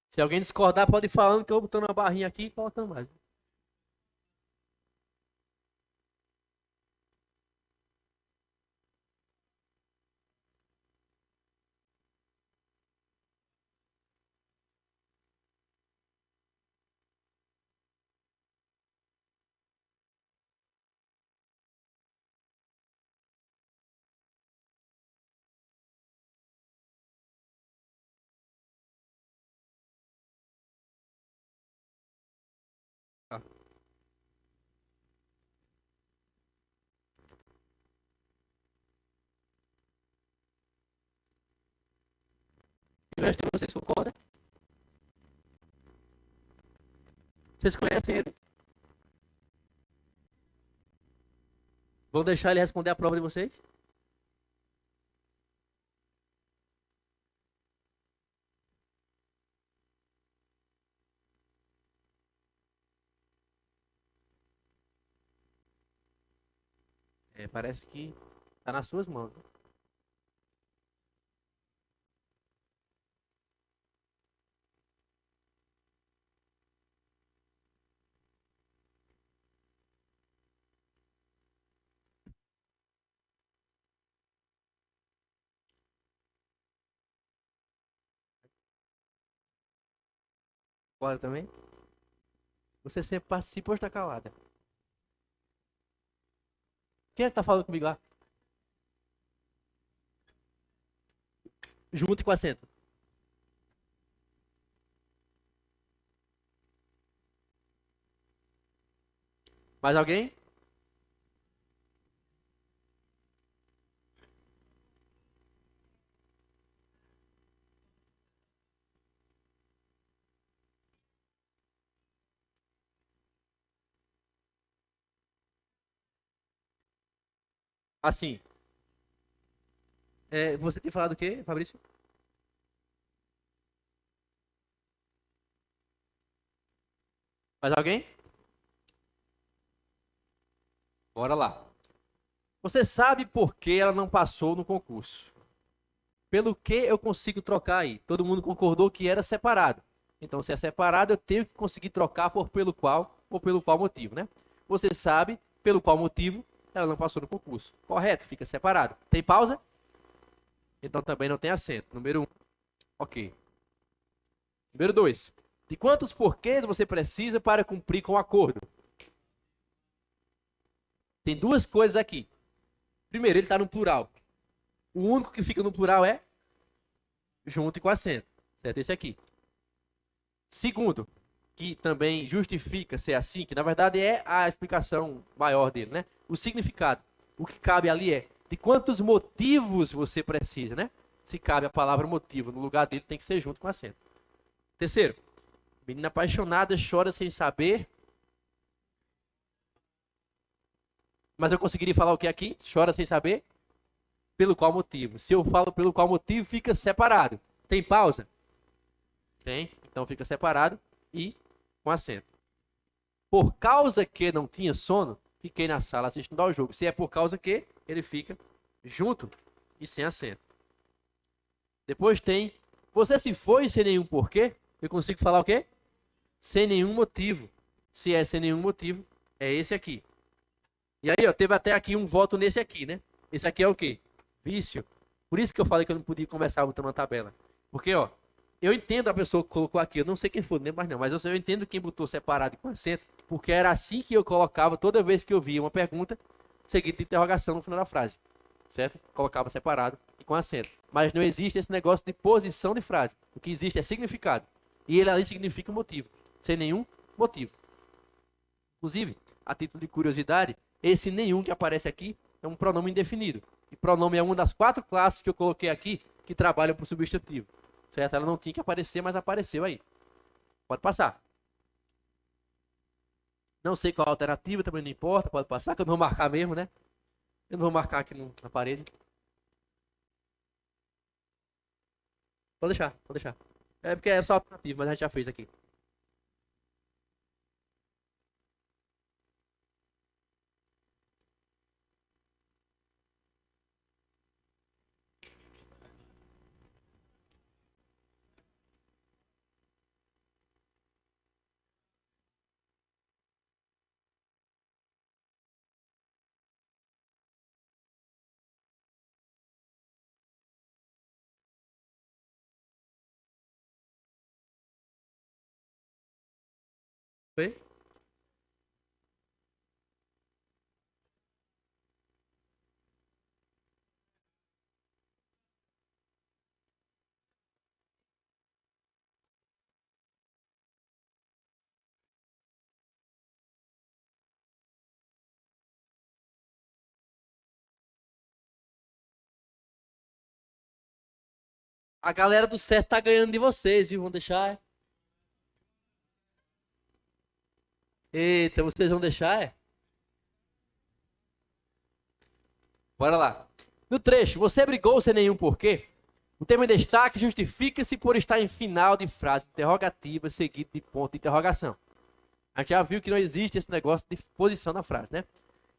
Se alguém discordar, pode ir falando que eu vou botando uma barrinha aqui e colocando mais. Tá. O resto de vocês concordam? Vocês conhecem ele? Vão deixar ele responder a prova de vocês? Parece que tá nas suas mãos. Né? Concorda também? Você sempre participa ou está calada? Quem é que tá falando comigo lá? junto e com acento. Mais alguém? Assim. Você tem falado o quê, Fabrício? Mais alguém? Bora lá. Você sabe por que ela não passou no concurso? Pelo que eu consigo trocar aí? Todo mundo concordou que era separado. Então, se é separado, eu tenho que conseguir trocar por pelo qual ou pelo qual motivo, né? Você sabe pelo qual motivo ela não passou no concurso. Correto, fica separado. Tem pausa? Então também não tem acento. Número 1. Ok. Número 2. De quantos porquês você precisa para cumprir com o acordo? Tem duas coisas aqui. Primeiro, ele está no plural. O único que fica no plural é junto e com acento. Certo? Esse aqui. Segundo, que também justifica ser assim, que na verdade é a explicação maior dele, né? O significado. O que cabe ali é de quantos motivos você precisa, né? Se cabe a palavra motivo no lugar dele, tem que ser junto com acento. Terceiro, menina apaixonada chora sem saber. Mas eu conseguiria falar o que aqui? Chora sem saber? Pelo qual motivo? Se eu falo pelo qual motivo, fica separado. Tem pausa? Tem. Então fica separado e com acento. Por causa que não tinha sono, fiquei na sala assistindo ao jogo. Se é por causa que, ele fica junto e sem acento. Depois tem, você se foi sem nenhum porquê? Eu consigo falar o quê? Sem nenhum motivo. Se é sem nenhum motivo, é esse aqui. E aí, ó, teve até aqui um voto nesse aqui, né? Esse aqui é o quê? Vício. Por isso que eu falei que eu não podia conversar botando uma tabela. Porque, ó, eu entendo a pessoa que colocou aqui, eu não sei quem foi, nem mais não, mas eu entendo quem botou separado e com acento, porque era assim que eu colocava toda vez que eu via uma pergunta, seguida de interrogação no final da frase. Certo? Colocava separado e com acento. Mas não existe esse negócio de posição de frase. O que existe é significado. E ele ali significa motivo, sem nenhum motivo. Inclusive, a título de curiosidade, esse nenhum que aparece aqui é um pronome indefinido. E pronome é uma das 4 classes que eu coloquei aqui que trabalham por substantivo. Certo? Ela não tinha que aparecer, mas apareceu aí. Pode passar. Não sei qual a alternativa, também não importa, pode passar, que eu não vou marcar mesmo, né? Eu não vou marcar aqui na parede. Pode deixar, pode deixar. É porque é só alternativa, mas a gente já fez aqui. Foi? A galera do certo tá ganhando de vocês, viu? Vão deixar, é? Eita, vocês vão deixar, é? Bora lá. No trecho, você brigou sem nenhum porquê? O tema em destaque justifica-se por estar em final de frase interrogativa seguido de ponto de interrogação. A gente já viu que não existe esse negócio de posição na frase, né?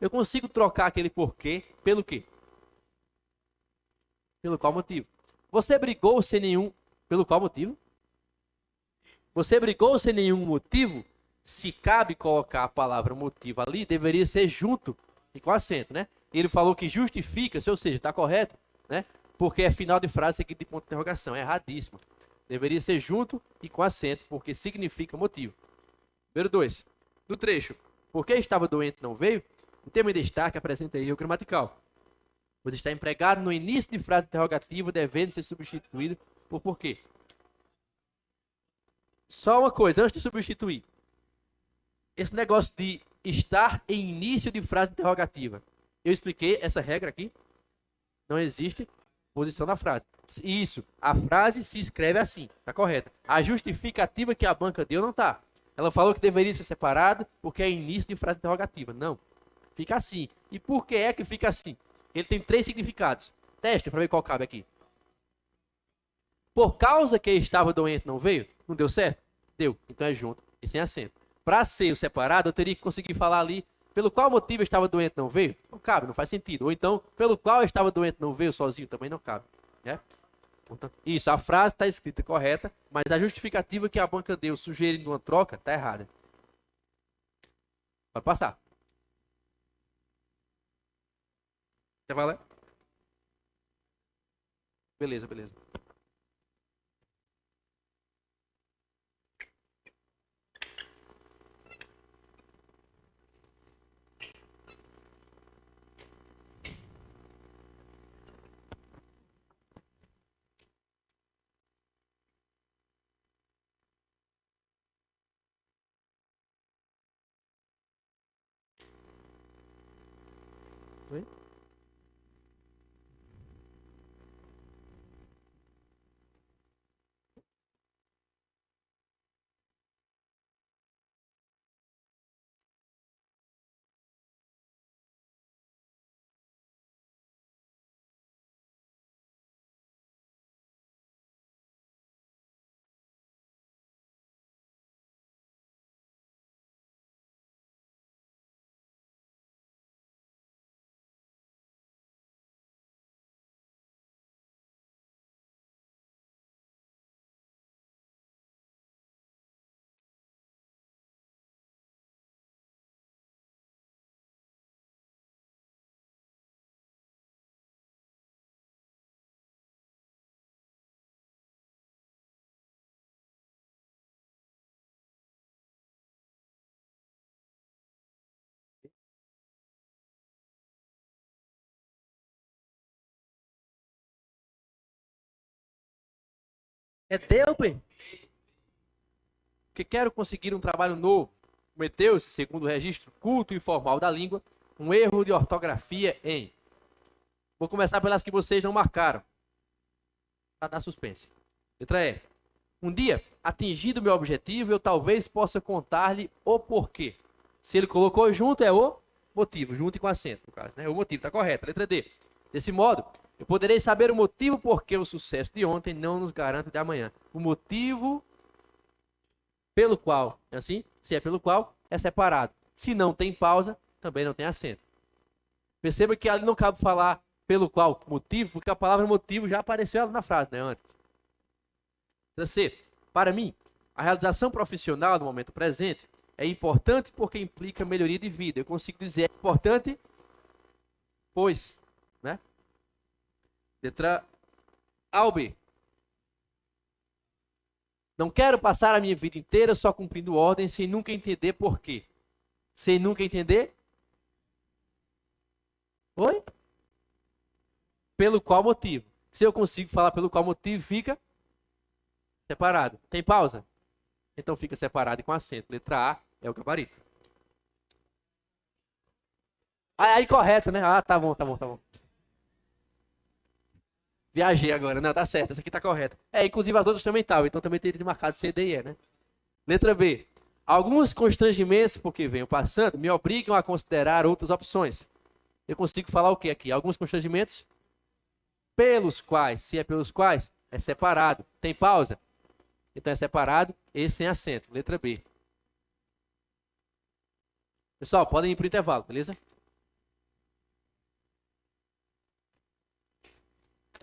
Eu consigo trocar aquele porquê pelo quê? Pelo qual motivo? Você brigou sem nenhum... Pelo qual motivo? Você brigou sem nenhum motivo? Se cabe colocar a palavra motivo ali, deveria ser junto e com acento, né? Ele falou que justifica-se, ou seja, está correto, né? Porque é final de frase seguido de ponto de interrogação. É erradíssimo. Deveria ser junto e com acento, porque significa motivo. Número 2. No trecho, porque estava doente não veio, o tema em destaque apresenta erro gramatical. Pois está empregado no início de frase interrogativa, devendo ser substituído por quê? Só uma coisa, antes de substituir. Esse negócio de estar em início de frase interrogativa. Eu expliquei essa regra aqui. Não existe posição na frase. Isso, a frase se escreve assim, tá correta. A justificativa que a banca deu não tá. Ela falou que deveria ser separado porque é início de frase interrogativa. Não, fica assim. E por que é que fica assim? Ele tem 3 significados. Teste para ver qual cabe aqui. Por causa que estava doente não veio? Não deu certo? Deu. Então é junto e sem acento. Para ser o separado, eu teria que conseguir falar ali pelo qual motivo eu estava doente não veio? Não cabe, não faz sentido. Ou então, pelo qual eu estava doente não veio sozinho? Também não cabe. Né? Isso, a frase está escrita correta, mas a justificativa que a banca deu sugerindo uma troca está errada. Pode passar. Quer valer? Beleza, beleza. Oi? É Delber que quero conseguir um trabalho novo. Cometeu-se, segundo o registro culto e formal da língua, um erro de ortografia em... Vou começar pelas que vocês não marcaram. Para dar suspense. Letra E. Um dia, atingido meu objetivo, eu talvez possa contar-lhe o porquê. Se ele colocou junto, é o motivo, junto e com acento, no caso, né? O motivo, está correto. Letra D. Desse modo, eu poderei saber o motivo por que o sucesso de ontem não nos garante de amanhã. O motivo pelo qual, assim, se é pelo qual, é separado. Se não tem pausa, também não tem acento. Perceba que ali não cabe falar pelo qual motivo, porque a palavra motivo já apareceu na frase, né, antes. C. Para mim, a realização profissional no momento presente é importante porque implica melhoria de vida. Eu consigo dizer é importante, pois, né? Letra A ou B. Não quero passar a minha vida inteira só cumprindo ordens sem nunca entender por quê. Sem nunca entender? Oi? Pelo qual motivo? Se eu consigo falar pelo qual motivo, fica separado. Tem pausa? Então fica separado e com acento. Letra A é o gabarito. Aí correto, né? Ah, tá bom. Viajei agora. Não, tá certo. Essa aqui tá correta. Inclusive as outras também estavam. Então também teria marcado C, D e E, né? Letra B. Alguns constrangimentos, porque venho passando, me obrigam a considerar outras opções. Eu consigo falar o que aqui? Alguns constrangimentos pelos quais, se é pelos quais, é separado. Tem pausa? Então é separado e sem acento. Letra B. Pessoal, podem ir para o intervalo, beleza?